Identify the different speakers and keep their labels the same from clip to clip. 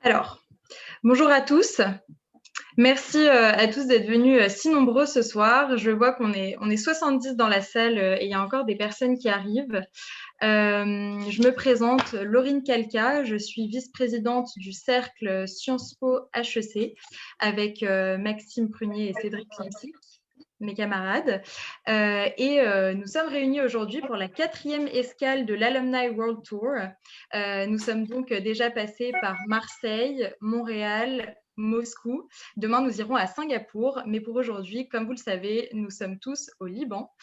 Speaker 1: Alors, bonjour à tous. Merci à tous d'être venus si nombreux ce soir. Je vois qu'on est 70 dans la salle et il y a encore des personnes qui arrivent. Je me présente, Laurine Calca, je suis vice-présidente du cercle Sciences Po HEC avec Maxime Prunier et Cédric Klimsik, mes camarades. Nous sommes réunis aujourd'hui pour la 4e escale de l'Alumni World Tour. Nous sommes donc déjà passés par Marseille, Montréal, Moscou. Demain, nous irons à Singapour. Mais pour aujourd'hui, comme vous le savez, nous sommes tous au Liban.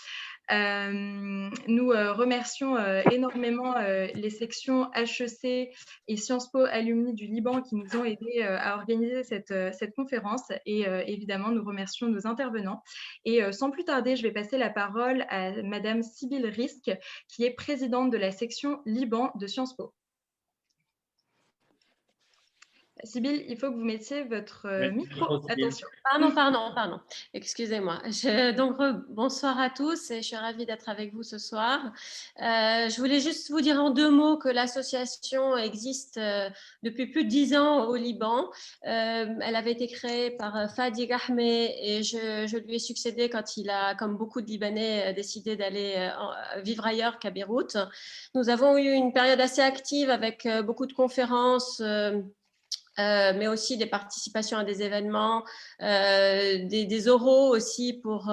Speaker 1: Nous remercions énormément les sections HEC et Sciences Po Alumni du Liban qui nous ont aidés à organiser cette conférence et évidemment nous remercions nos intervenants et sans plus tarder je vais passer la parole à Madame Sybille Risk qui est présidente de la section Liban de Sciences Po. Sybille, il faut que vous mettiez votre micro. Attention.
Speaker 2: Pardon. Excusez-moi. Bonsoir à tous et je suis ravie d'être avec vous ce soir. Je voulais juste vous dire en 2 mots que l'association existe depuis plus de 10 ans au Liban. Elle avait été créée par Fadi Gahmeh et je lui ai succédé quand il a, comme beaucoup de Libanais, décidé d'aller vivre ailleurs qu'à Beyrouth. Nous avons eu une période assez active avec beaucoup de conférences, mais aussi des participations à des événements, des oraux aussi pour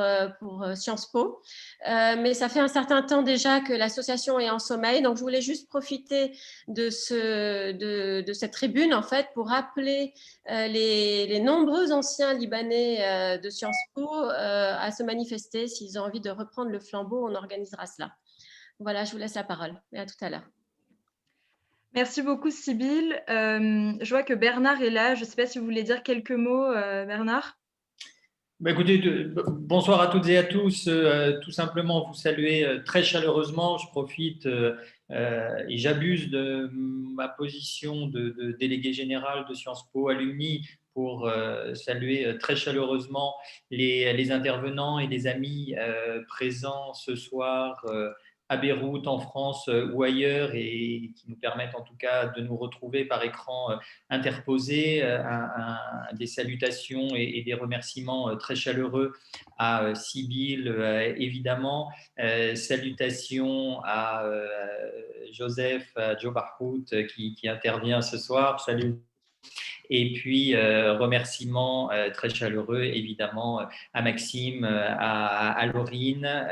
Speaker 2: Sciences Po. Mais ça fait un certain temps déjà que l'association est en sommeil, donc je voulais juste profiter de cette tribune en fait pour rappeler les nombreux anciens Libanais de Sciences Po à se manifester. S'ils ont envie de reprendre le flambeau, on organisera cela. Voilà, je vous laisse la parole et à tout à l'heure.
Speaker 1: Merci beaucoup, Sybille. Je vois que Bernard est là. Je ne sais pas si vous voulez dire quelques mots, Bernard.
Speaker 3: Écoutez, bonsoir à toutes et à tous. Tout simplement, vous saluer très chaleureusement. Je profite et j'abuse de ma position de délégué général de Sciences Po Alumni pour saluer très chaleureusement les intervenants et les amis présents ce soir à Beyrouth, en France ou ailleurs, et qui nous permettent en tout cas de nous retrouver par écran interposé. Des salutations et des remerciements très chaleureux à Sybille, évidemment. Salutations à Joseph, à Joe Barhout qui intervient ce soir. Salut. Et puis, remerciements très chaleureux, évidemment, à Maxime, à Laurine,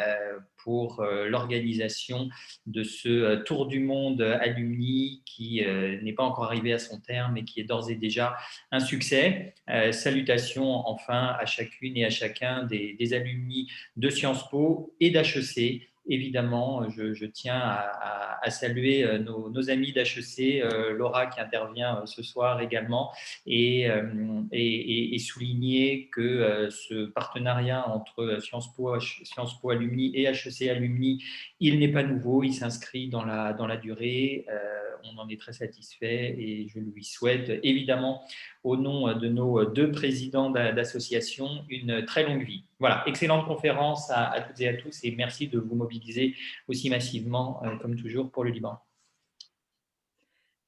Speaker 3: pour l'organisation de ce tour du monde alumni qui n'est pas encore arrivé à son terme, mais qui est d'ores et déjà un succès. Salutations enfin à chacune et à chacun des alumni de Sciences Po et d'HEC. Évidemment, je tiens à saluer nos amis d'HEC, Laura qui intervient ce soir également, et souligner que ce partenariat entre Sciences Po Alumni et HEC Alumni, il n'est pas nouveau, il s'inscrit dans la durée. On en est très satisfait et je lui souhaite évidemment, au nom de nos 2 présidents d'association, une très longue vie. Voilà, excellente conférence à toutes et à tous et merci de vous mobiliser aussi massivement, comme toujours, pour le Liban.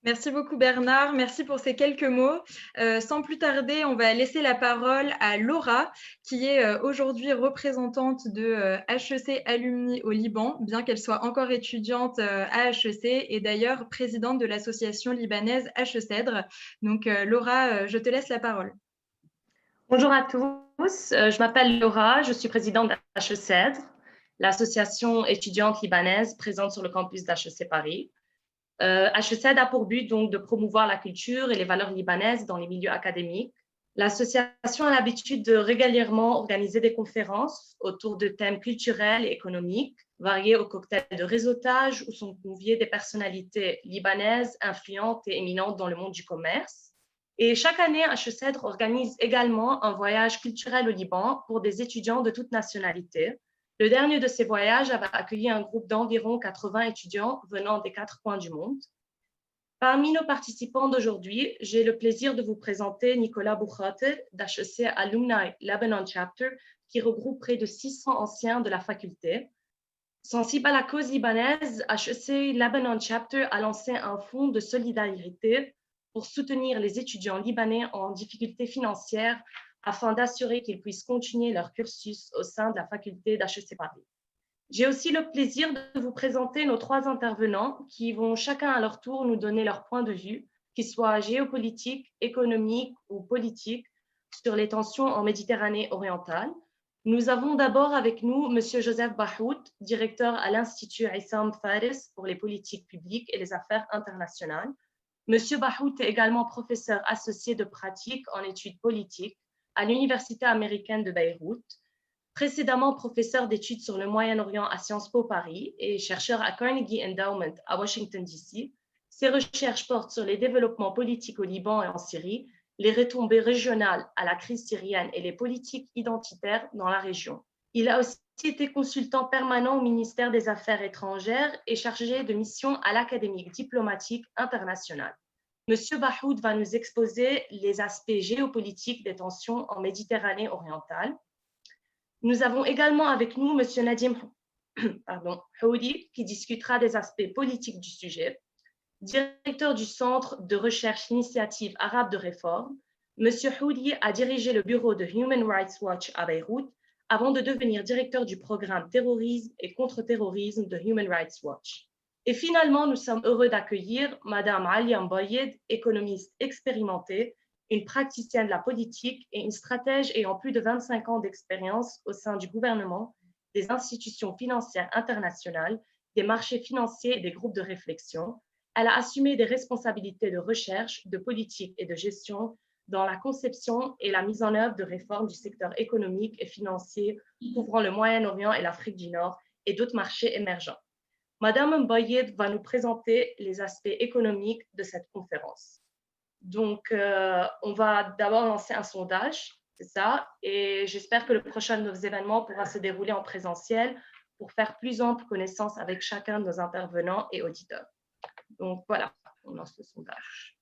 Speaker 1: Merci beaucoup Bernard, merci pour ces quelques mots. Sans plus tarder, on va laisser la parole à Laura, qui est aujourd'hui représentante de HEC Alumni au Liban, bien qu'elle soit encore étudiante à HEC et d'ailleurs présidente de l'association libanaise HECEDRE. Donc Laura, je te laisse la parole.
Speaker 4: Bonjour à tous, je m'appelle Laura, je suis présidente d'HECEDRE, l'association étudiante libanaise présente sur le campus d'HEC Paris. HECEDRE a pour but donc de promouvoir la culture et les valeurs libanaises dans les milieux académiques. L'association a l'habitude de régulièrement organiser des conférences autour de thèmes culturels et économiques, variés au cocktail de réseautage où sont conviées des personnalités libanaises influentes et éminentes dans le monde du commerce. Et chaque année, HECEDRE organise également un voyage culturel au Liban pour des étudiants de toute nationalité. Le dernier de ces voyages avait accueilli un groupe d'environ 80 étudiants venant des 4 coins du monde. Parmi nos participants d'aujourd'hui, j'ai le plaisir de vous présenter Nicolas Boukhate d'HEC Alumni Lebanon Chapter, qui regroupe près de 600 anciens de la faculté. Sensible à la cause libanaise, HEC Lebanon Chapter a lancé un fonds de solidarité pour soutenir les étudiants libanais en difficulté financière afin d'assurer qu'ils puissent continuer leur cursus au sein de la faculté d'HEC Paris. J'ai aussi le plaisir de vous présenter nos 3 intervenants qui vont chacun à leur tour nous donner leur point de vue, qu'il soit géopolitique, économique ou politique, sur les tensions en Méditerranée orientale. Nous avons d'abord avec nous M. Joseph Bahout, directeur à l'Institut Issam Fares pour les politiques publiques et les affaires internationales. M. Bahout est également professeur associé de pratique en études politiques à l'Université américaine de Beyrouth, précédemment professeur d'études sur le Moyen-Orient à Sciences Po Paris et chercheur à Carnegie Endowment à Washington, D.C. Ses recherches portent sur les développements politiques au Liban et en Syrie, les retombées régionales à la crise syrienne et les politiques identitaires dans la région. Il a aussi été consultant permanent au ministère des Affaires étrangères et chargé de mission à l'Académie diplomatique internationale. Monsieur Bahout va nous exposer les aspects géopolitiques des tensions en Méditerranée orientale. Nous avons également avec nous M. Nadim Houdi, qui discutera des aspects politiques du sujet. Directeur du Centre de recherche Initiative arabe de réforme, M. Houdi a dirigé le bureau de Human Rights Watch à Beyrouth avant de devenir directeur du programme Terrorisme et contre-terrorisme de Human Rights Watch. Et finalement, nous sommes heureux d'accueillir Mme Alia Mboyed, économiste expérimentée, une praticienne de la politique et une stratège ayant plus de 25 ans d'expérience au sein du gouvernement, des institutions financières internationales, des marchés financiers et des groupes de réflexion. Elle a assumé des responsabilités de recherche, de politique et de gestion dans la conception et la mise en œuvre de réformes du secteur économique et financier couvrant le Moyen-Orient et l'Afrique du Nord et d'autres marchés émergents. Madame Mboyed va nous présenter les aspects économiques de cette conférence. Donc, on va d'abord lancer un sondage, c'est ça, et j'espère que le prochain de nos événements pourra se dérouler en présentiel pour faire plus ample connaissance avec chacun de nos intervenants et auditeurs. Donc, voilà, on lance le sondage.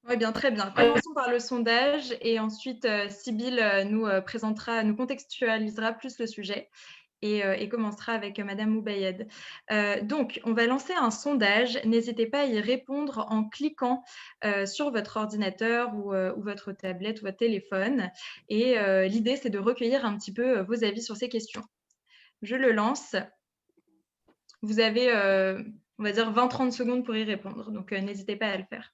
Speaker 1: Oui, bien, très bien. Commençons par le sondage et ensuite, Sybille nous présentera, nous contextualisera plus le sujet. Et commencera avec Madame Moubayed. Donc, on va lancer un sondage. N'hésitez pas à y répondre en cliquant sur votre ordinateur ou votre tablette ou votre téléphone. Et l'idée, c'est de recueillir un petit peu vos avis sur ces questions. Je le lance. Vous avez, on va dire, 20-30 secondes pour y répondre. Donc, n'hésitez pas à le faire.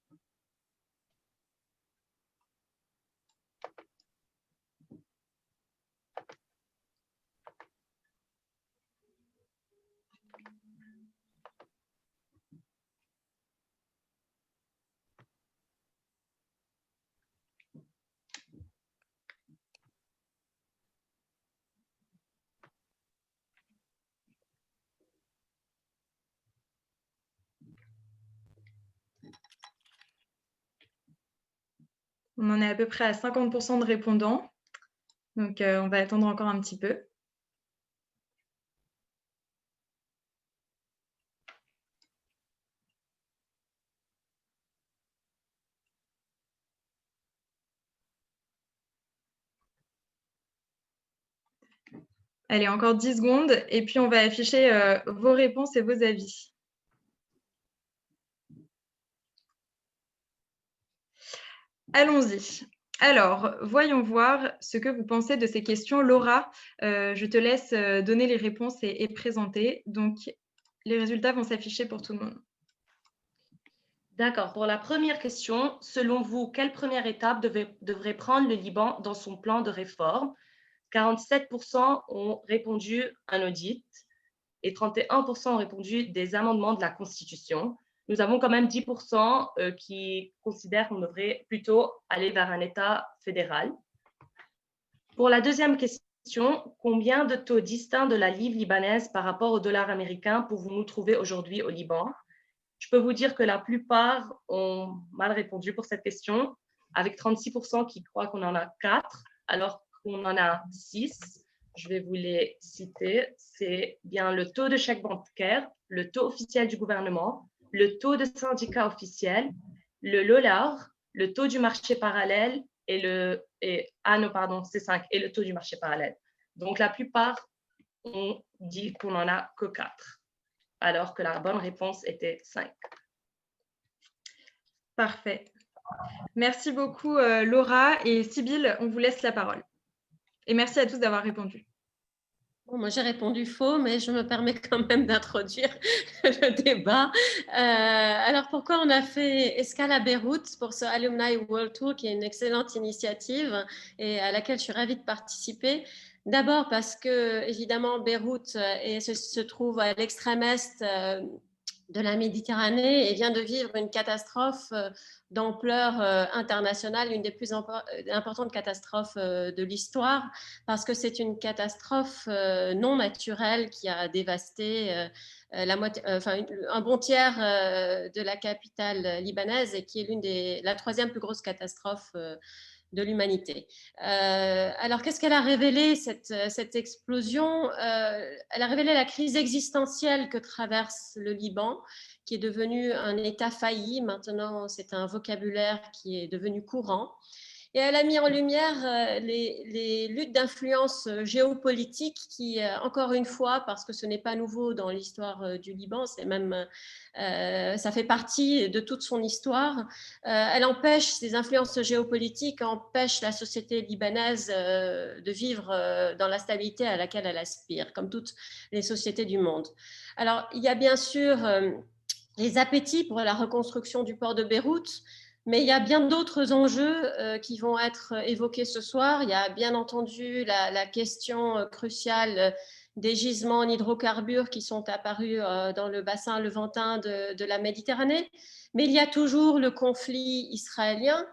Speaker 1: On en est à peu près à 50% de répondants. Donc, on va attendre encore un petit peu. Allez, encore 10 secondes et puis on va afficher vos réponses et vos avis. Allons-y. Alors, voyons voir ce que vous pensez de ces questions. Laura, je te laisse donner les réponses et présenter. Donc, les résultats vont s'afficher pour tout le monde.
Speaker 4: D'accord. Pour la première question, selon vous, quelle première étape devrait prendre le Liban dans son plan de réforme? 47% ont répondu un audit et 31% ont répondu des amendements de la Constitution. Nous avons quand même 10% qui considèrent qu'on devrait plutôt aller vers un État fédéral. Pour la deuxième question, combien de taux distincts de la livre libanaise par rapport au dollar américain pouvons-nous trouver aujourd'hui au Liban? Je peux vous dire que la plupart ont mal répondu pour cette question, avec 36% qui croient qu'on en a 4, alors qu'on en a 6. Je vais vous les citer. C'est bien le taux de chèque bancaire, le taux officiel du gouvernement, le taux de syndicat officiel, le LOLAR, le taux du marché parallèle et le taux du marché parallèle. Donc, la plupart ont dit qu'on n'en a que 4, alors que la bonne réponse était 5.
Speaker 1: Parfait. Merci beaucoup, Laura et Sybille. On vous laisse la parole. Et merci à tous d'avoir répondu.
Speaker 2: Bon, moi, j'ai répondu faux, mais je me permets quand même d'introduire le débat. Alors, pourquoi on a fait escale à Beyrouth pour ce Alumni World Tour, qui est une excellente initiative et à laquelle je suis ravie de participer? D'abord parce que, évidemment, Beyrouth se trouve à l'extrême est de la Méditerranée et vient de vivre une catastrophe d'ampleur internationale, une des plus importantes catastrophes de l'histoire, parce que c'est une catastrophe non naturelle qui a dévasté un bon tiers de la capitale libanaise et qui est la troisième plus grosse catastrophe de l'humanité. Alors, qu'est-ce qu'elle a révélé, cette explosion? Elle a révélé la crise existentielle que traverse le Liban, qui est devenu un État failli. Maintenant, c'est un vocabulaire qui est devenu courant. Et elle a mis en lumière les luttes d'influence géopolitique qui, encore une fois, parce que ce n'est pas nouveau dans l'histoire du Liban, c'est même, ça fait partie de toute son histoire. Elle empêche, ces influences géopolitiques empêchent la société libanaise de vivre dans la stabilité à laquelle elle aspire, comme toutes les sociétés du monde. Alors, il y a bien sûr les appétits pour la reconstruction du port de Beyrouth, mais il y a bien d'autres enjeux qui vont être évoqués ce soir. Il y a bien entendu la question cruciale des gisements en hydrocarbures qui sont apparus dans le bassin levantin de la Méditerranée. Mais il y a toujours le conflit israélien.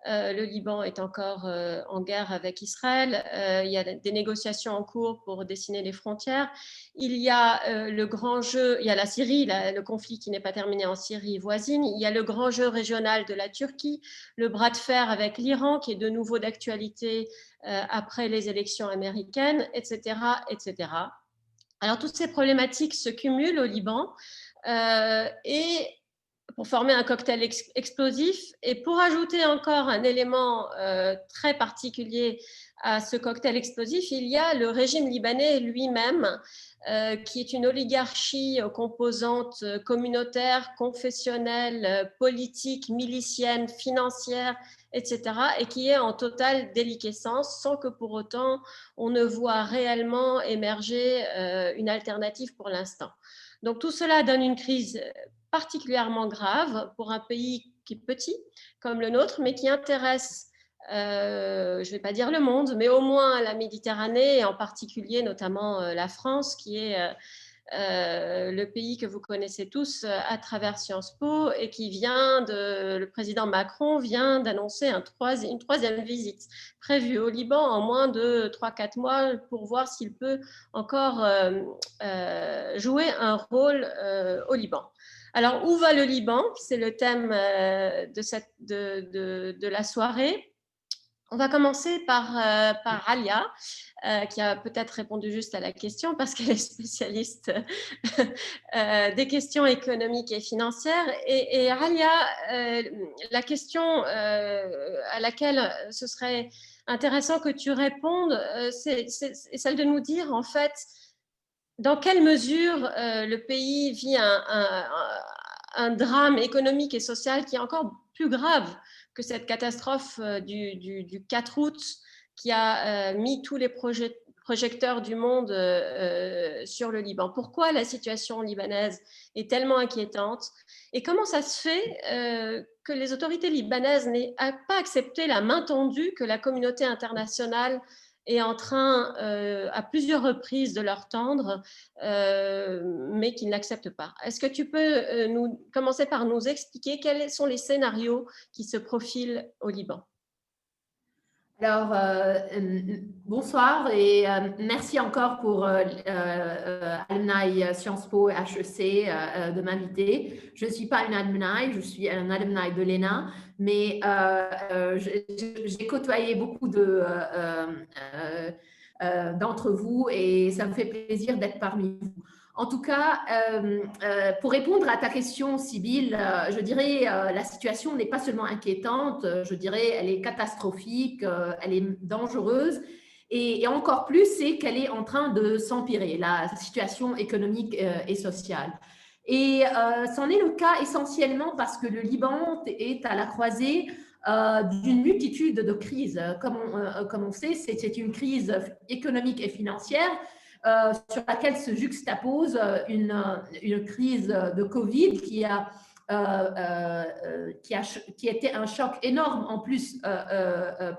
Speaker 2: Le Liban est encore en guerre avec Israël. Il y a des négociations en cours pour dessiner les frontières. Il y a le grand jeu, il y a la Syrie, le conflit qui n'est pas terminé en Syrie voisine. Il y a le grand jeu régional de la Turquie, le bras de fer avec l'Iran qui est de nouveau d'actualité après les élections américaines, etc., etc. Alors, toutes ces problématiques se cumulent au Liban et pour former un cocktail explosif. Et pour ajouter encore un élément très particulier à ce cocktail explosif, il y a le régime libanais lui-même, qui est une oligarchie aux composantes communautaires, confessionnelles, politiques, miliciennes, financières, etc., et qui est en totale déliquescence, sans que pour autant on ne voit réellement émerger une alternative pour l'instant. Donc tout cela donne une crise particulièrement grave pour un pays qui est petit comme le nôtre, mais qui intéresse, je ne vais pas dire le monde, mais au moins la Méditerranée et en particulier notamment la France, qui est le pays que vous connaissez tous à travers Sciences Po et le président Macron vient d'annoncer une troisième visite prévue au Liban en moins de 3-4 mois pour voir s'il peut encore jouer un rôle au Liban. Alors, où va le Liban? C'est le thème de la soirée. On va commencer par Alia, qui a peut-être répondu juste à la question parce qu'elle est spécialiste des questions économiques et financières. Et Alia, la question à laquelle ce serait intéressant que tu répondes, c'est celle de nous dire en fait dans quelle mesure le pays vit un drame économique et social qui est encore plus grave que cette catastrophe du 4 août qui a mis tous les projecteurs du monde sur le Liban. Pourquoi la situation libanaise est tellement inquiétante et comment ça se fait que les autorités libanaises n'aient pas accepté la main tendue que la communauté internationale est en train à plusieurs reprises de leur tendre, mais qu'ils n'acceptent pas. Est-ce que tu peux commencer par nous expliquer quels sont les scénarios qui se profilent au Liban?
Speaker 5: Alors, bonsoir et merci encore pour Alumni Sciences Po HEC de m'inviter. Je ne suis pas une alumni, je suis un alumni de l'ENA, mais j'ai côtoyé beaucoup d'entre vous et ça me fait plaisir d'être parmi vous. En tout cas, pour répondre à ta question, Sybille, je dirais la situation n'est pas seulement inquiétante, je dirais elle est catastrophique, elle est dangereuse et encore plus, c'est qu'elle est en train de s'empirer, la situation économique et sociale. Et c'en est le cas essentiellement parce que le Liban est à la croisée d'une multitude de crises. Comme on sait, c'est une crise économique et financière sur laquelle se juxtapose une crise de Covid qui était un choc énorme en plus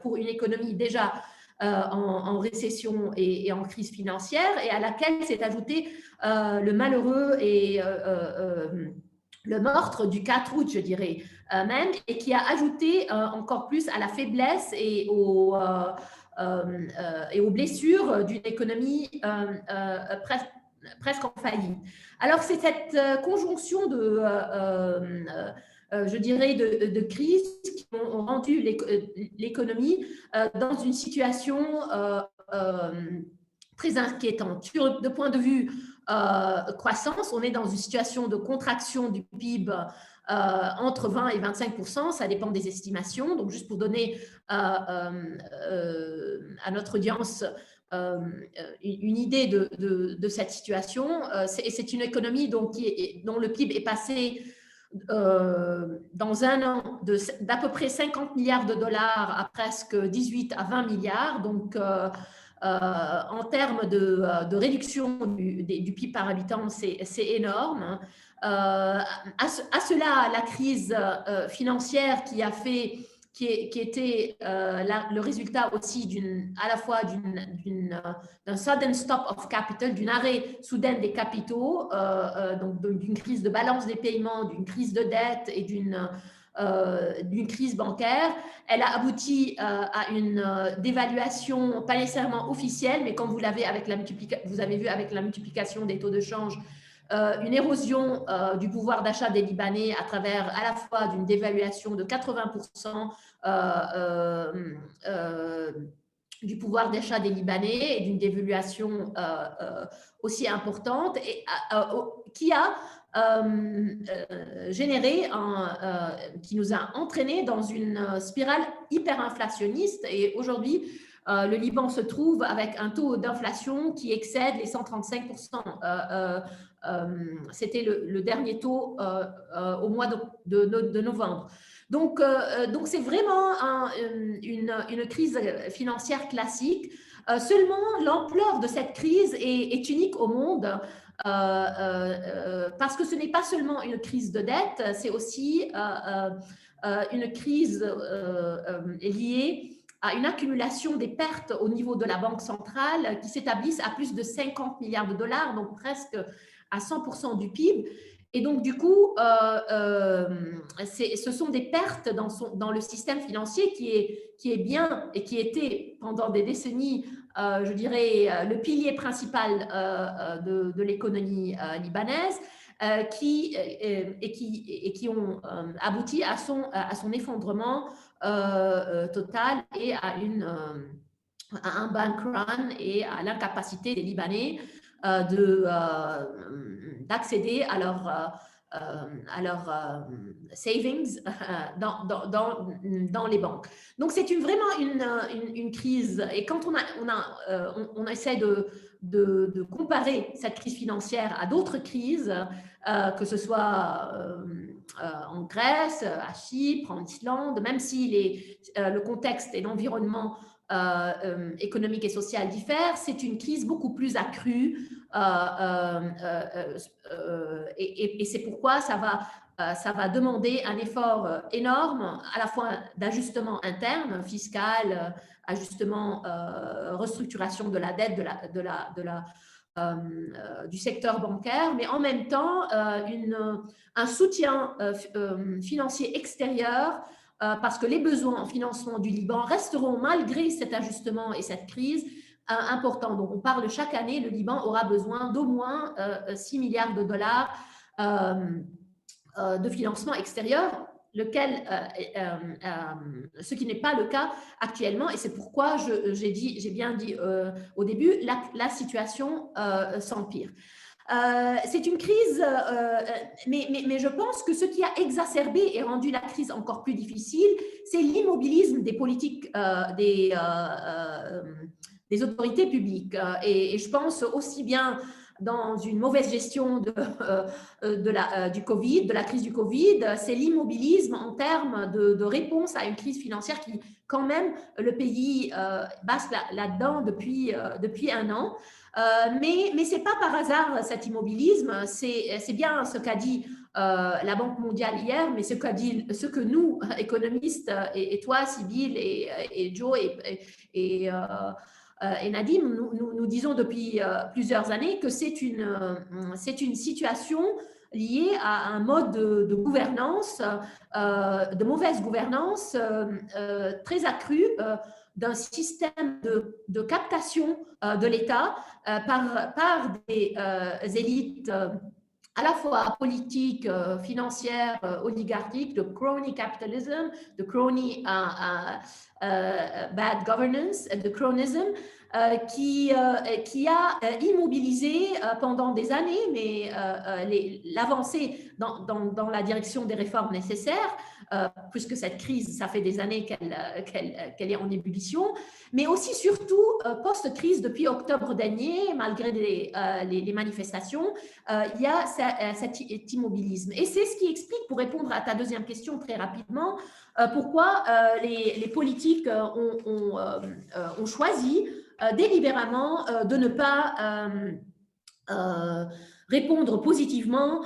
Speaker 5: pour une économie déjà en récession et en crise financière, et à laquelle s'est ajouté le malheureux et le meurtre du 4 août, je dirais même, et qui a ajouté encore plus à la faiblesse et aux blessures d'une économie presque en faillite. Alors, c'est cette conjonction je dirais, de crises qui ont rendu l'économie dans une situation très inquiétante. De point de vue croissance, on est dans une situation de contraction du PIB entre 20 et 25%, ça dépend des estimations. Donc, juste pour donner à notre audience une idée de cette situation, c'est une économie dont le PIB est passé dans un an d'à peu près 50 milliards de dollars à presque 18 à 20 milliards. Donc, en termes de réduction du PIB par habitant, c'est énorme. À cela, la crise financière qui était le résultat aussi à la fois d'un sudden stop of capital, d'un arrêt soudain des capitaux, donc d'une crise de balance des paiements, d'une crise de dette et d'une crise bancaire. Elle a abouti à une dévaluation, pas nécessairement officielle, mais comme vous avez vu avec la multiplication des taux de change, une érosion du pouvoir d'achat des Libanais à travers à la fois d'une dévaluation de 80% du pouvoir d'achat des Libanais et d'une dévaluation aussi importante, et qui a généré, qui nous a entraînés dans une spirale hyperinflationniste. Et aujourd'hui, le Liban se trouve avec un taux d'inflation qui excède les 135%. C'était le dernier taux au mois de novembre. Donc c'est vraiment une crise financière classique. Seulement, l'ampleur de cette crise est unique au monde parce que ce n'est pas seulement une crise de dette, c'est aussi une crise liée à une accumulation des pertes au niveau de la Banque centrale qui s'établissent à plus de 50 milliards de dollars, donc presque à 100% du PIB. Et donc, du coup, ce sont des pertes dans le système financier qui est bien et qui était pendant des décennies, je dirais, le pilier principal de l'économie libanaise, qui ont abouti à son effondrement total et à un bank run et à l'incapacité des Libanais d'accéder à leurs savings dans les banques. Donc, c'est vraiment une crise. Et quand on essaie de comparer cette crise financière à d'autres crises, que ce soit en Grèce, à Chypre, en Islande, même si le contexte et l'environnement économique et social diffèrent, c'est une crise beaucoup plus accrue et c'est pourquoi ça va demander un effort énorme, à la fois d'ajustement interne, fiscal, ajustement, restructuration de la dette du secteur bancaire, mais en même temps un soutien financier extérieur, parce que les besoins en financement du Liban resteront, malgré cet ajustement et cette crise, importants. Donc, on parle chaque année, le Liban aura besoin d'au moins 6 milliards de dollars de financement extérieur, ce qui n'est pas le cas actuellement, et c'est pourquoi j'ai bien dit au début, la situation s'empire. C'est une crise, mais je pense que ce qui a exacerbé et rendu la crise encore plus difficile, c'est l'immobilisme des politiques des autorités publiques. Et je pense aussi bien dans une mauvaise gestion du Covid, de la crise du Covid, c'est l'immobilisme en termes de réponse à une crise financière qui, quand même, le pays basque là-dedans depuis un an. Mais ce n'est pas par hasard cet immobilisme, c'est bien ce qu'a dit la Banque mondiale hier, mais ce que nous, économistes, et toi, Sybille, et Joe, et Nadim, nous disons depuis plusieurs années que c'est une situation liée à un mode de gouvernance, de mauvaise gouvernance très accru d'un système de captation de l'État par des élites à la fois politiques, financières, oligarchiques, de crony capitalism, de crony bad governance, de cronism, qui a immobilisé pendant des années, mais l'avancée dans la direction des réformes nécessaires, puisque cette crise, ça fait des années qu'elle est en ébullition, mais aussi surtout post-crise depuis octobre dernier, malgré les manifestations, il y a cet immobilisme. Et c'est ce qui explique, pour répondre à ta deuxième question très rapidement, pourquoi les politiques ont choisi délibérément de ne pas répondre positivement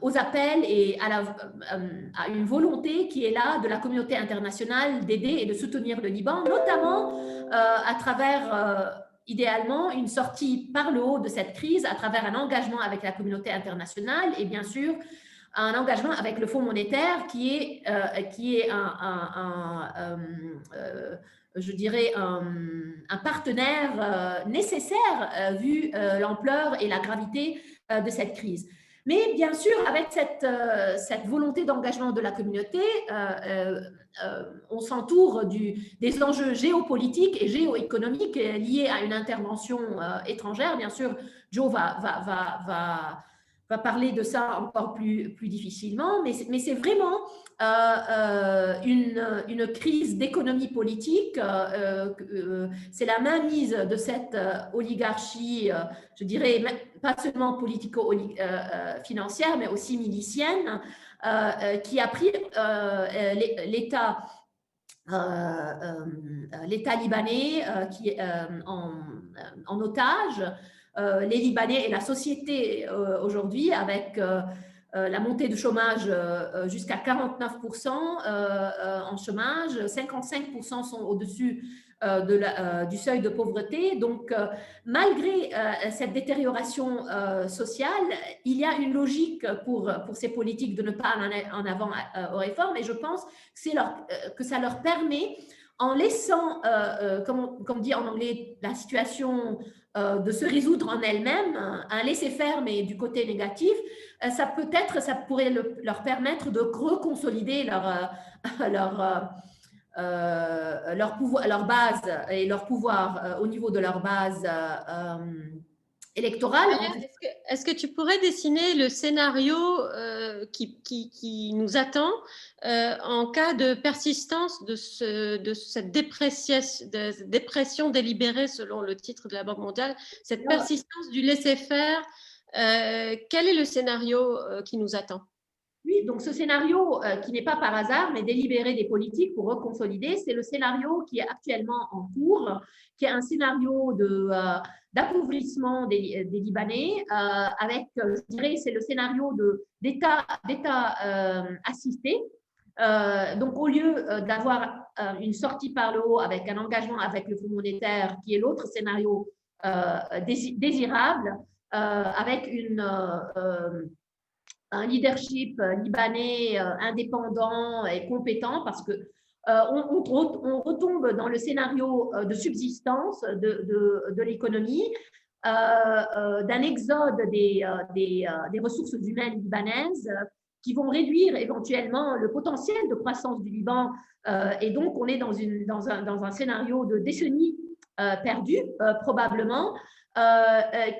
Speaker 5: aux appels et à une volonté qui est là de la communauté internationale d'aider et de soutenir le Liban, notamment à travers idéalement une sortie par le haut de cette crise, à travers un engagement avec la communauté internationale et bien sûr un engagement avec le Fonds monétaire qui est je dirais, un partenaire nécessaire vu l'ampleur et la gravité de cette crise. Mais bien sûr, avec cette volonté d'engagement de la communauté, on s'entoure des enjeux géopolitiques et géoéconomiques liés à une intervention étrangère. Bien sûr, Joe va parler de ça encore plus difficilement, mais c'est vraiment une crise d'économie politique. C'est la mainmise de cette oligarchie, je dirais pas seulement politico-financière, mais aussi milicienne, qui a pris l'État libanais en otage. Les Libanais et la société aujourd'hui, avec la montée du chômage jusqu'à 49% en chômage, 55% sont au-dessus du seuil de pauvreté. Donc, malgré cette détérioration sociale, il y a une logique pour ces politiques de ne pas aller en avant aux réformes, et je pense que ça leur permet, en laissant, comme dit en anglais, la situation de se résoudre en elle-même, un laisser-faire, mais du côté négatif, ça pourrait leur permettre de reconsolider leur pouvoir, leur base et leur pouvoir au niveau de leur base électorale.
Speaker 2: Est-ce que tu pourrais dessiner le scénario qui nous attend en cas de persistance de cette dépression délibérée, selon le titre de la Banque mondiale, cette persistance du laisser-faire? Quel est le scénario qui nous attend?
Speaker 5: Oui, donc ce scénario qui n'est pas par hasard, mais délibéré des politiques pour reconsolider, c'est le scénario qui est actuellement en cours, qui est un scénario d'appauvrissement des Libanais, avec, je dirais, c'est le scénario d'État assisté. Donc, au lieu d'avoir une sortie par le haut avec un engagement avec le Fonds monétaire, qui est l'autre scénario désirable, avec un leadership libanais indépendant et compétent, parce que on retombe dans le scénario de subsistance de l'économie, d'un exode des ressources humaines libanaises qui vont réduire éventuellement le potentiel de croissance du Liban, et donc on est dans un scénario de décennies perdues probablement,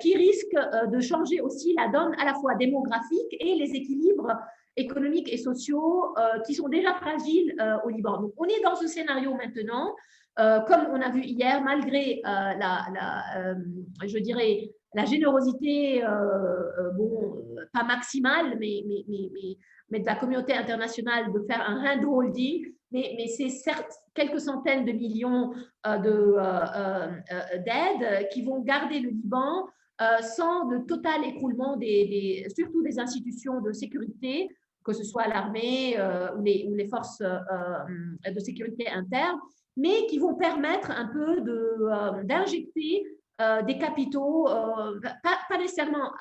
Speaker 5: qui risque de changer aussi la donne à la fois démographique et les équilibres économiques et sociaux qui sont déjà fragiles au Liban. Donc, on est dans ce scénario maintenant, comme on a vu hier, malgré je dirais, la générosité, bon, pas maximale, mais de la communauté internationale de faire un hand holding, mais c'est certes quelques centaines de millions d'aides qui vont garder le Liban sans le total écroulement surtout des institutions de sécurité, que ce soit l'armée ou les forces de sécurité interne, mais qui vont permettre un peu d'injecter des capitaux, pas nécessairement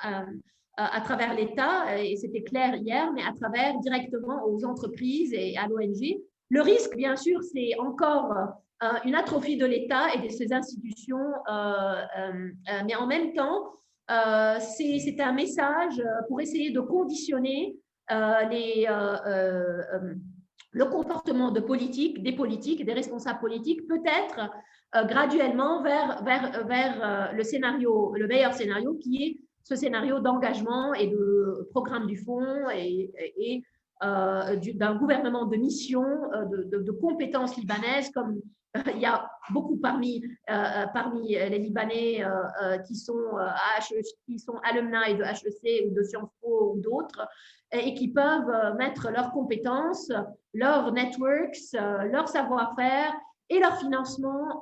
Speaker 5: à travers l'État, et c'était clair hier, mais à travers directement aux entreprises et à l'ONG. Le risque, bien sûr, c'est encore une atrophie de l'État et de ses institutions, mais en même temps, c'est un message pour essayer de conditionner le comportement des politiques et des responsables politiques, peut-être graduellement vers le meilleur scénario, qui est ce scénario d'engagement et de programme du fonds et d'un gouvernement de mission, de compétences libanaises, comme il y a beaucoup parmi les Libanais qui sont alumni de HEC ou de Sciences Po ou d'autres, et qui peuvent mettre leurs compétences, leurs networks, leur savoir-faire et leur financement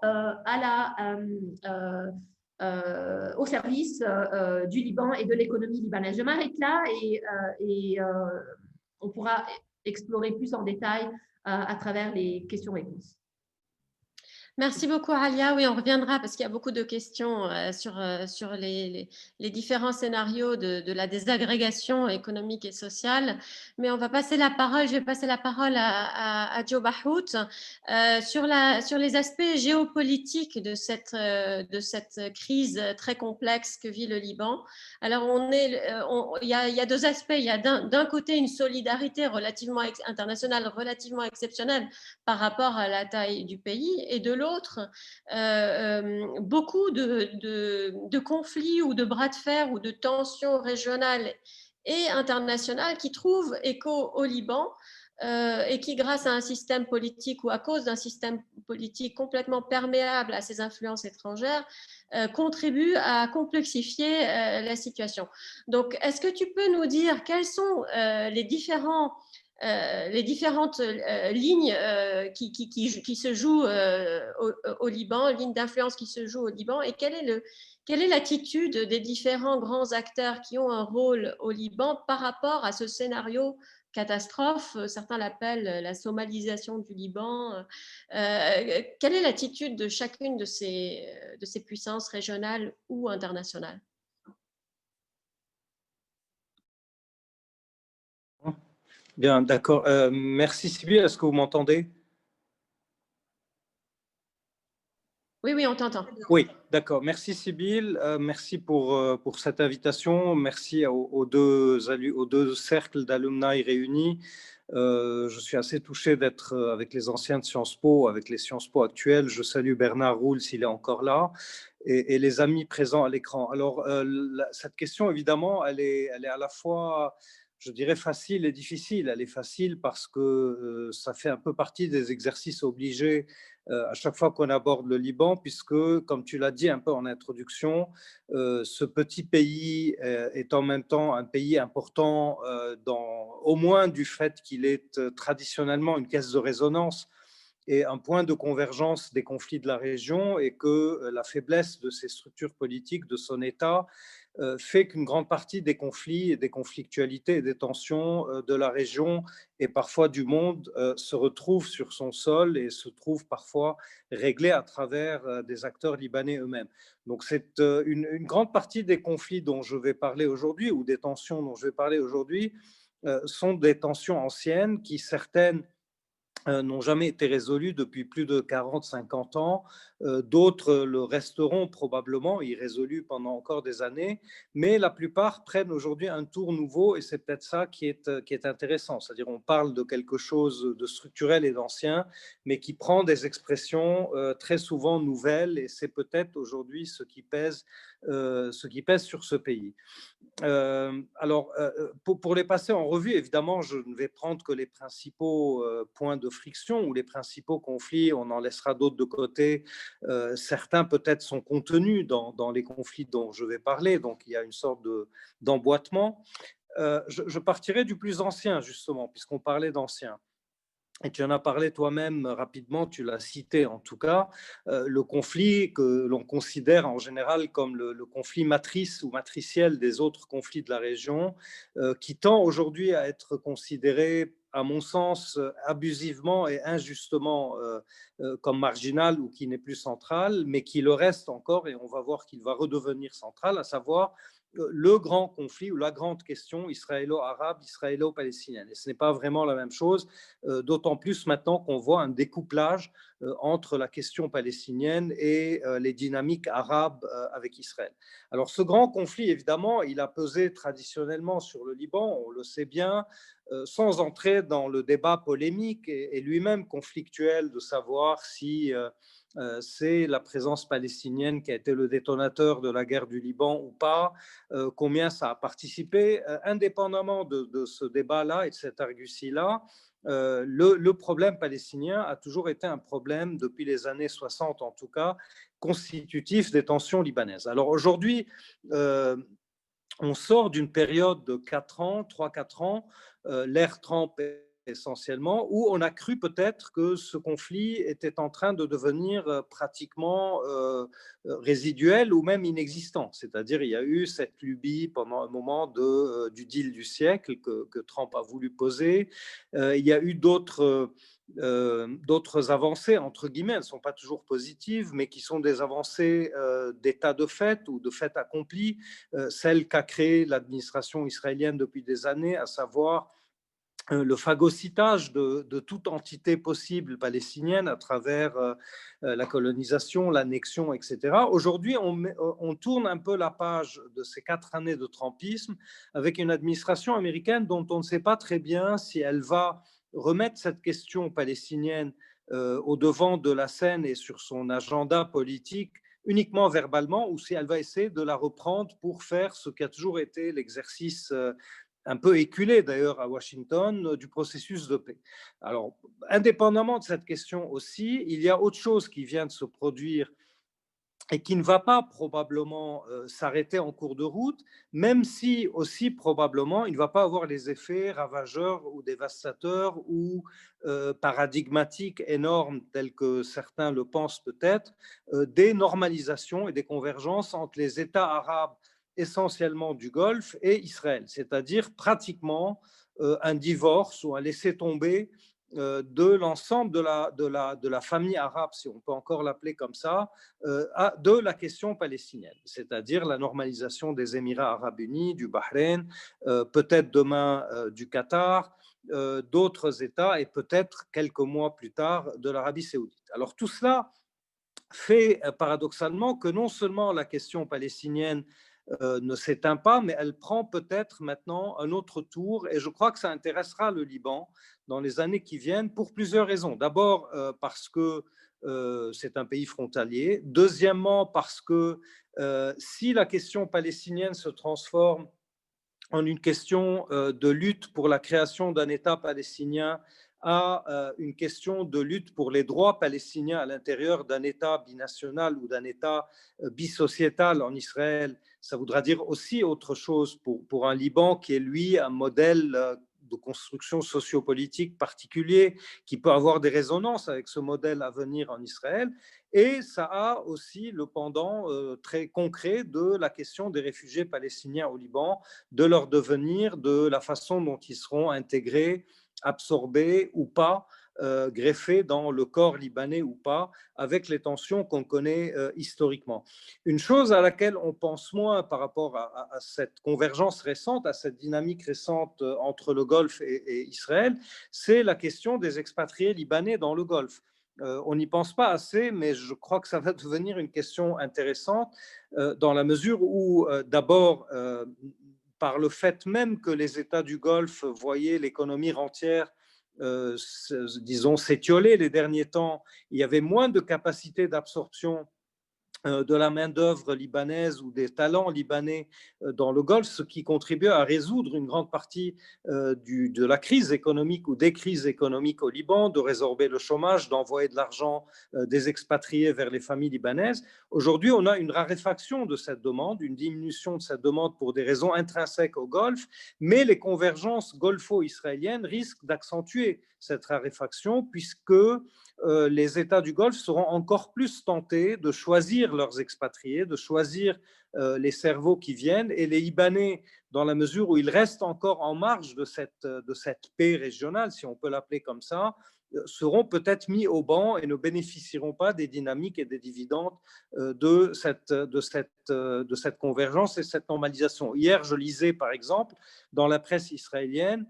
Speaker 5: au service du Liban et de l'économie libanaise. Je m'arrête là et on pourra explorer plus en détail à travers les questions-réponses.
Speaker 2: Merci beaucoup, Alia. Oui, on reviendra parce qu'il y a beaucoup de questions sur les différents scénarios de la désagrégation économique et sociale. Mais on va passer la parole, je vais passer la parole à Joe Bahout sur les aspects géopolitiques de cette crise très complexe que vit le Liban. Alors, il y a deux aspects. Il y a d'un côté une solidarité internationale relativement exceptionnelle par rapport à la taille du pays, et de l'autre, beaucoup de conflits ou de bras de fer ou de tensions régionales et internationales qui trouvent écho au Liban et qui, grâce à un système politique ou à cause d'un système politique complètement perméable à ces influences étrangères, contribuent à complexifier la situation. Donc, est-ce que tu peux nous dire quels sont les différentes lignes qui se jouent au Liban, lignes d'influence qui se jouent au Liban, et quelle est l'attitude des différents grands acteurs qui ont un rôle au Liban par rapport à ce scénario catastrophe, certains l'appellent la somalisation du Liban. Quelle est l'attitude de chacune de ces puissances régionales ou internationales?
Speaker 6: Bien, d'accord. Merci Sybille, est-ce que vous m'entendez?
Speaker 2: Oui, on t'entend.
Speaker 6: Oui, d'accord. Merci Sybille, merci pour cette invitation. Merci aux deux cercles d'alumni réunis. Je suis assez touché d'être avec les anciens de Sciences Po, avec les Sciences Po actuels. Je salue Bernard Roule s'il est encore là, et les amis présents à l'écran. Alors, cette question, évidemment, elle est à la fois, je dirais, facile et difficile. Elle est facile parce que ça fait un peu partie des exercices obligés à chaque fois qu'on aborde le Liban, puisque, comme tu l'as dit un peu en introduction, ce petit pays est en même temps un pays important, au moins du fait qu'il est traditionnellement une caisse de résonance et un point de convergence des conflits de la région, et que la faiblesse de ses structures politiques, de son État, fait qu'une grande partie des conflits et des conflictualités et des tensions de la région et parfois du monde se retrouvent sur son sol et se trouvent parfois réglées à travers des acteurs libanais eux-mêmes. Donc c'est une grande partie des conflits dont je vais parler aujourd'hui, ou des tensions dont je vais parler aujourd'hui, sont des tensions anciennes qui, certaines, n'ont jamais été résolus depuis plus de 40-50 ans. D'autres le resteront probablement irrésolus pendant encore des années, mais la plupart prennent aujourd'hui un tour nouveau et c'est peut-être ça qui est intéressant. C'est-à-dire on parle de quelque chose de structurel et d'ancien, mais qui prend des expressions très souvent nouvelles et c'est peut-être aujourd'hui ce qui pèse sur ce pays. Pour les passer en revue, évidemment, je ne vais prendre que les principaux points de friction ou les principaux conflits. On en laissera d'autres de côté. Certains peut-être sont contenus dans les conflits dont je vais parler. Donc, il y a une sorte d'emboîtement. Je partirai du plus ancien, justement, puisqu'on parlait d'ancien. Et tu en as parlé toi-même rapidement, tu l'as cité en tout cas, le conflit que l'on considère en général comme le conflit matrice ou matriciel des autres conflits de la région, qui tend aujourd'hui à être considéré, à mon sens, abusivement et injustement comme marginal ou qui n'est plus central, mais qui le reste encore et on va voir qu'il va redevenir central, à savoir le grand conflit ou la grande question israélo-arabe, israélo-palestinienne. Et ce n'est pas vraiment la même chose, d'autant plus maintenant qu'on voit un découplage entre la question palestinienne et les dynamiques arabes avec Israël. Alors ce grand conflit, évidemment, il a pesé traditionnellement sur le Liban, on le sait bien, sans entrer dans le débat polémique et lui-même conflictuel de savoir si c'est la présence palestinienne qui a été le détonateur de la guerre du Liban ou pas, combien ça a participé, indépendamment de ce débat-là et de cette argutie-là. Le problème palestinien a toujours été un problème, depuis les années 60 en tout cas, constitutif des tensions libanaises. Alors aujourd'hui, on sort d'une période de 4 ans, 3-4 ans, l'ère Trump essentiellement, où on a cru peut-être que ce conflit était en train de devenir pratiquement résiduel ou même inexistant. C'est-à-dire il y a eu cette lubie pendant un moment du deal du siècle que Trump a voulu poser. Il y a eu d'autres avancées, entre guillemets, elles ne sont pas toujours positives, mais qui sont des avancées d'état de fait ou de fait accompli, celle qu'a créée l'administration israélienne depuis des années, à savoir le phagocytage de toute entité possible palestinienne à travers la colonisation, l'annexion, etc. Aujourd'hui, on tourne un peu la page de ces 4 années de trumpisme avec une administration américaine dont on ne sait pas très bien si elle va remettre cette question palestinienne au devant de la scène et sur son agenda politique uniquement verbalement ou si elle va essayer de la reprendre pour faire ce qui a toujours été l'exercice un peu éculé d'ailleurs à Washington, du processus de paix. Alors, indépendamment de cette question aussi, il y a autre chose qui vient de se produire et qui ne va pas probablement s'arrêter en cours de route, même si aussi probablement il ne va pas avoir les effets ravageurs ou dévastateurs ou paradigmatiques énormes tels que certains le pensent peut-être, des normalisations et des convergences entre les États arabes essentiellement du Golfe et Israël, c'est-à-dire pratiquement un divorce ou un laisser-tomber de l'ensemble de la famille arabe, si on peut encore l'appeler comme ça, de la question palestinienne, c'est-à-dire la normalisation des Émirats arabes unis, du Bahreïn, peut-être demain du Qatar, d'autres États et peut-être quelques mois plus tard de l'Arabie saoudite. Alors tout cela fait paradoxalement que non seulement la question palestinienne ne s'éteint pas, mais elle prend peut-être maintenant un autre tour et je crois que ça intéressera le Liban dans les années qui viennent pour plusieurs raisons. D'abord parce que c'est un pays frontalier. Deuxièmement parce que si la question palestinienne se transforme en une question de lutte pour la création d'un État palestinien à une question de lutte pour les droits palestiniens à l'intérieur d'un État binational ou d'un État bisociétal en Israël, ça voudra dire aussi autre chose pour un Liban qui est, lui, un modèle de construction sociopolitique particulier, qui peut avoir des résonances avec ce modèle à venir en Israël. Et ça a aussi le pendant très concret de la question des réfugiés palestiniens au Liban, de leur devenir, de la façon dont ils seront intégrés, absorbés ou pas greffés dans le corps libanais ou pas, avec les tensions qu'on connaît historiquement. Une chose à laquelle on pense moins par rapport à cette convergence récente, à cette dynamique récente entre le Golfe et Israël, c'est la question des expatriés libanais dans le Golfe. On n'y pense pas assez, mais je crois que ça va devenir une question intéressante dans la mesure où, d'abord, par le fait même que les États du Golfe voyaient l'économie rentière, disons, s'étioler les derniers temps, il y avait moins de capacité d'absorption de la main-d'œuvre libanaise ou des talents libanais dans le Golfe, ce qui contribue à résoudre une grande partie de la crise économique ou des crises économiques au Liban, de résorber le chômage, d'envoyer de l'argent des expatriés vers les familles libanaises. Aujourd'hui, on a une raréfaction de cette demande, une diminution de cette demande pour des raisons intrinsèques au Golfe, mais les convergences golfo-israéliennes risquent d'accentuer cette raréfaction puisque les États du Golfe seront encore plus tentés de choisir leurs expatriés, de choisir les cerveaux qui viennent, et les Libanais, dans la mesure où ils restent encore en marge de cette paix régionale, si on peut l'appeler comme ça, seront peut-être mis au banc et ne bénéficieront pas des dynamiques et des dividendes de cette convergence et cette normalisation. Hier, je lisais par exemple dans la presse israélienne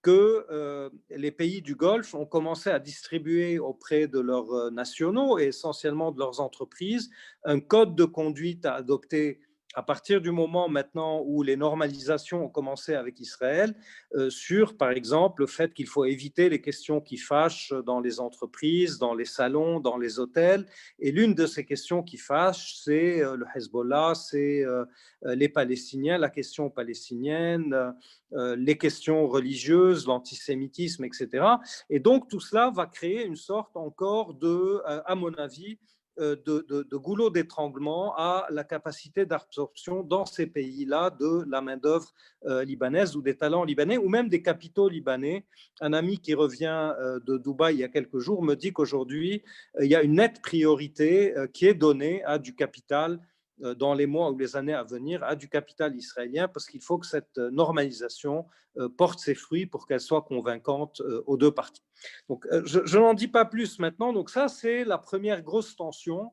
Speaker 6: que les pays du Golfe ont commencé à distribuer auprès de leurs nationaux et essentiellement de leurs entreprises un code de conduite à adopter à partir du moment maintenant où les normalisations ont commencé avec Israël, sur, par exemple, le fait qu'il faut éviter les questions qui fâchent dans les entreprises, dans les salons, dans les hôtels. Et l'une de ces questions qui fâchent, c'est le Hezbollah, c'est les Palestiniens, la question palestinienne, les questions religieuses, l'antisémitisme, etc. Et donc, tout cela va créer une sorte encore de, à mon avis, de goulot d'étranglement à la capacité d'absorption dans ces pays-là de la main-d'œuvre libanaise ou des talents libanais ou même des capitaux libanais. Un ami qui revient de Dubaï il y a quelques jours me dit qu'aujourd'hui, il y a une nette priorité qui est donnée à du capital dans les mois ou les années à venir, à du capital israélien parce qu'il faut que cette normalisation porte ses fruits pour qu'elle soit convaincante aux deux parties. Donc, je n'en dis pas plus maintenant. Donc ça, c'est la première grosse tension,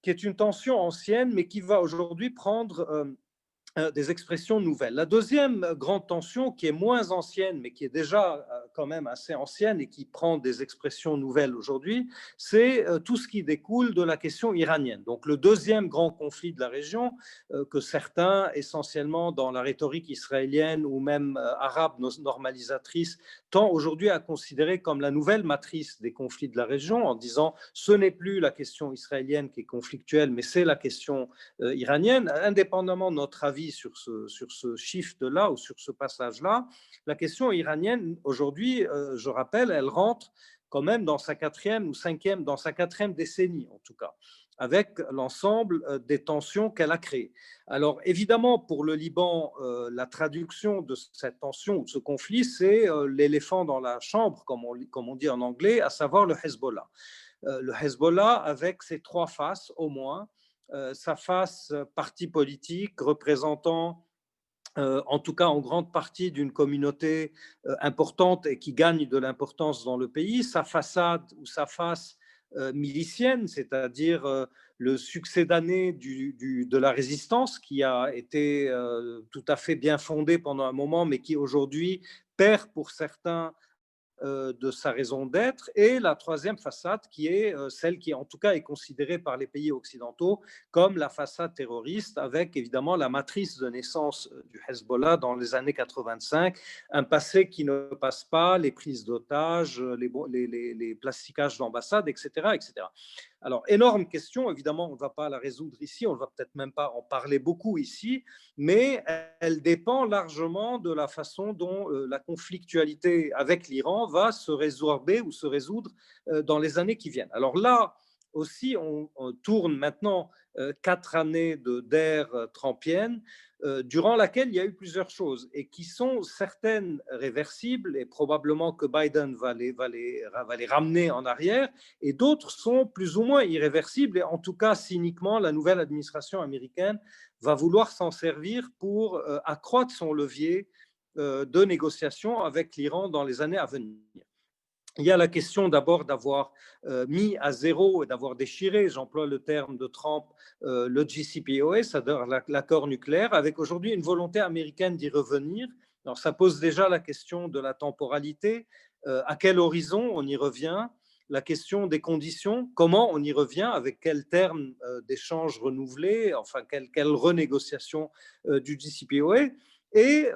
Speaker 6: qui est une tension ancienne, mais qui va aujourd'hui prendre des expressions nouvelles. La deuxième grande tension, qui est moins ancienne, mais qui est déjà quand même assez ancienne et qui prend des expressions nouvelles aujourd'hui, c'est tout ce qui découle de la question iranienne. Donc le deuxième grand conflit de la région, que certains, essentiellement dans la rhétorique israélienne ou même arabe normalisatrice, tend aujourd'hui à considérer comme la nouvelle matrice des conflits de la région, en disant ce n'est plus la question israélienne qui est conflictuelle, mais c'est la question iranienne, indépendamment de notre avis sur ce shift-là ou sur ce passage-là. La question iranienne, aujourd'hui, je rappelle, elle rentre quand même dans sa quatrième décennie, en tout cas, avec l'ensemble des tensions qu'elle a créées. Alors, évidemment, pour le Liban, la traduction de cette tension ou de ce conflit, c'est l'éléphant dans la chambre, comme on dit en anglais, à savoir le Hezbollah. Le Hezbollah, avec ses trois faces au moins, sa face parti politique représentant en tout cas en grande partie d'une communauté importante et qui gagne de l'importance dans le pays, sa façade ou sa face milicienne, c'est-à-dire le succédané de la résistance qui a été tout à fait bien fondée pendant un moment, mais qui aujourd'hui perd pour certains de sa raison d'être, et la troisième façade qui est celle qui en tout cas est considérée par les pays occidentaux comme la façade terroriste, avec évidemment la matrice de naissance du Hezbollah dans les années 85, un passé qui ne passe pas, les prises d'otages, les plastiquages d'ambassades, etc., etc. Alors, énorme question, évidemment, on ne va pas la résoudre ici, on ne va peut-être même pas en parler beaucoup ici, mais elle dépend largement de la façon dont la conflictualité avec l'Iran va se résorber ou se résoudre dans les années qui viennent. Alors là aussi, on tourne maintenant 4 années d'ère trumpienne, durant laquelle il y a eu plusieurs choses et qui sont certaines réversibles et probablement que Biden va les ramener en arrière, et d'autres sont plus ou moins irréversibles, et en tout cas cyniquement la nouvelle administration américaine va vouloir s'en servir pour accroître son levier de négociation avec l'Iran dans les années à venir. Il y a la question d'abord d'avoir mis à zéro et d'avoir déchiré, j'emploie le terme de Trump, le JCPOA, c'est-à-dire l'accord nucléaire, avec aujourd'hui une volonté américaine d'y revenir. Alors ça pose déjà la question de la temporalité, à quel horizon on y revient, la question des conditions, comment on y revient, avec quel terme d'échange renouvelé, enfin quelle renégociation du JCPOA. Et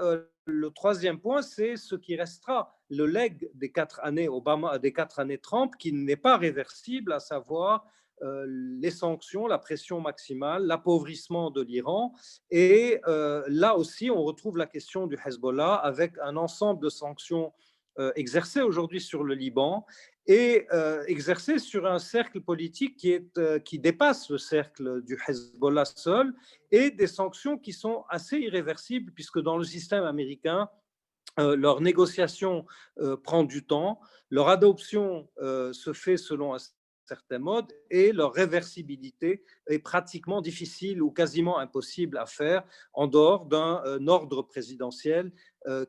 Speaker 6: le troisième point, c'est ce qui restera, le legs des 4 années Obama, des 4 années Trump, qui n'est pas réversible, à savoir les sanctions, la pression maximale, l'appauvrissement de l'Iran. Et là aussi, on retrouve la question du Hezbollah avec un ensemble de sanctions exercées aujourd'hui sur le Liban et exercées sur un cercle politique qui dépasse le cercle du Hezbollah seul, et des sanctions qui sont assez irréversibles, puisque dans le système américain, leur négociation prend du temps, leur adoption se fait selon un certain mode, et leur réversibilité est pratiquement difficile ou quasiment impossible à faire en dehors d'un ordre présidentiel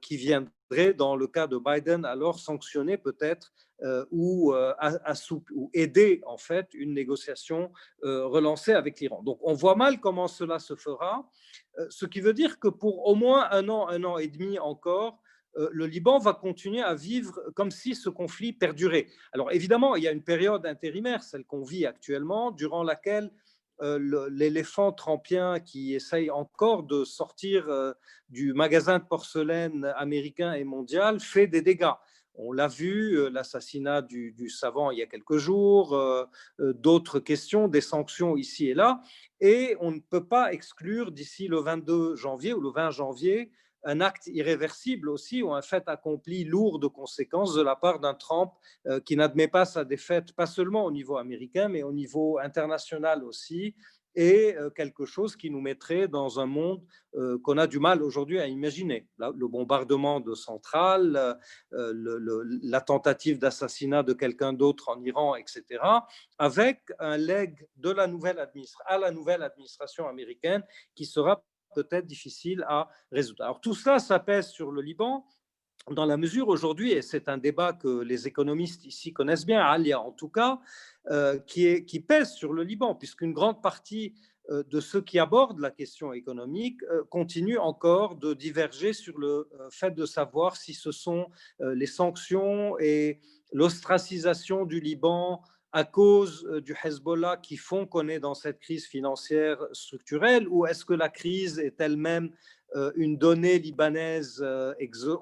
Speaker 6: qui viendrait, dans le cas de Biden, alors sanctionner peut-être ou aider en fait une négociation relancée avec l'Iran. Donc on voit mal comment cela se fera, ce qui veut dire que pour au moins un an et demi encore, le Liban va continuer à vivre comme si ce conflit perdurait. Alors évidemment, il y a une période intérimaire, celle qu'on vit actuellement, durant laquelle l'éléphant trampien qui essaye encore de sortir du magasin de porcelaine américain et mondial fait des dégâts. On l'a vu, l'assassinat du savant il y a quelques jours, d'autres questions, des sanctions ici et là, et on ne peut pas exclure d'ici le 22 janvier ou le 20 janvier un acte irréversible aussi, ou un fait accompli lourd de conséquences de la part d'un Trump qui n'admet pas sa défaite, pas seulement au niveau américain, mais au niveau international aussi, et quelque chose qui nous mettrait dans un monde qu'on a du mal aujourd'hui à imaginer. Le bombardement de centrales, la tentative d'assassinat de quelqu'un d'autre en Iran, etc., avec un leg de la nouvelle administration américaine qui sera peut-être difficile à résoudre. Alors tout cela, ça pèse sur le Liban, dans la mesure aujourd'hui, et c'est un débat que les économistes ici connaissent bien, Alia en tout cas, qui pèse sur le Liban, puisqu'une grande partie de ceux qui abordent la question économique continuent encore de diverger sur le fait de savoir si ce sont les sanctions et l'ostracisation du Liban à cause du Hezbollah qui font qu'on est dans cette crise financière structurelle, ou est-ce que la crise est elle-même une donnée libanaise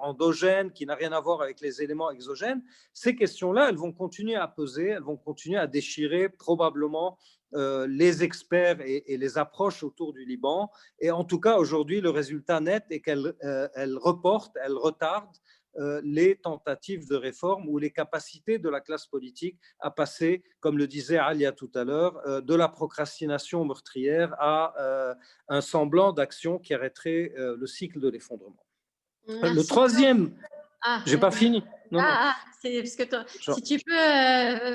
Speaker 6: endogène qui n'a rien à voir avec les éléments exogènes? Ces questions-là, elles vont continuer à peser, elles vont continuer à déchirer probablement les experts et les approches autour du Liban. Et en tout cas, aujourd'hui, le résultat net est qu'elle reporte, elle retarde les tentatives de réforme ou les capacités de la classe politique à passer, comme le disait Alia tout à l'heure, de la procrastination meurtrière à un semblant d'action qui arrêterait le cycle de l'effondrement. Le troisième, j'ai pas fini.
Speaker 2: C'est parce que si tu peux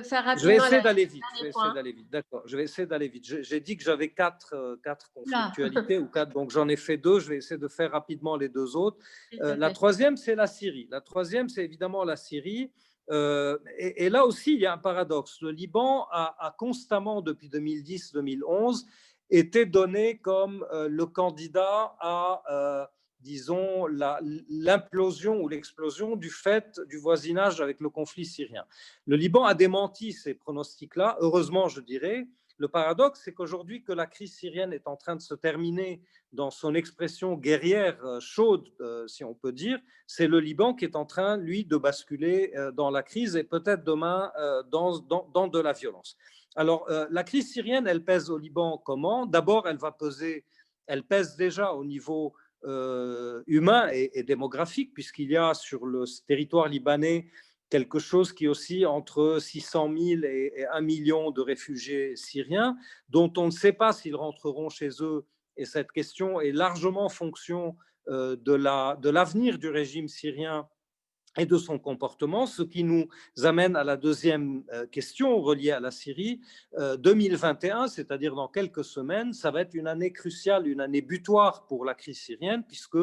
Speaker 2: faire rapidement.
Speaker 6: Je vais essayer d'aller vite. D'accord. Je vais essayer d'aller vite. J'ai dit que j'avais quatre conflictualités ou quatre, donc j'en ai fait deux. Je vais essayer de faire rapidement les deux autres. La troisième, c'est la Syrie. La troisième, c'est évidemment la Syrie. Et là aussi, il y a un paradoxe. Le Liban a constamment, depuis 2010-2011, été donné comme le candidat à disons, l'implosion ou l'explosion du fait du voisinage avec le conflit syrien. Le Liban a démenti ces pronostics-là, heureusement, je dirais. Le paradoxe, c'est qu'aujourd'hui que la crise syrienne est en train de se terminer dans son expression guerrière chaude, si on peut dire, c'est le Liban qui est en train, lui, de basculer dans la crise et peut-être demain dans de la violence. Alors, la crise syrienne, elle pèse au Liban comment? D'abord, elle pèse déjà au niveau humain et démographique, puisqu'il y a sur le territoire libanais quelque chose qui oscille entre 600 000 et 1 million de réfugiés syriens, dont on ne sait pas s'ils rentreront chez eux, et cette question est largement fonction de l'avenir du régime syrien et de son comportement, ce qui nous amène à la deuxième question reliée à la Syrie. 2021, c'est-à-dire dans quelques semaines, ça va être une année cruciale, une année butoir pour la crise syrienne, puisque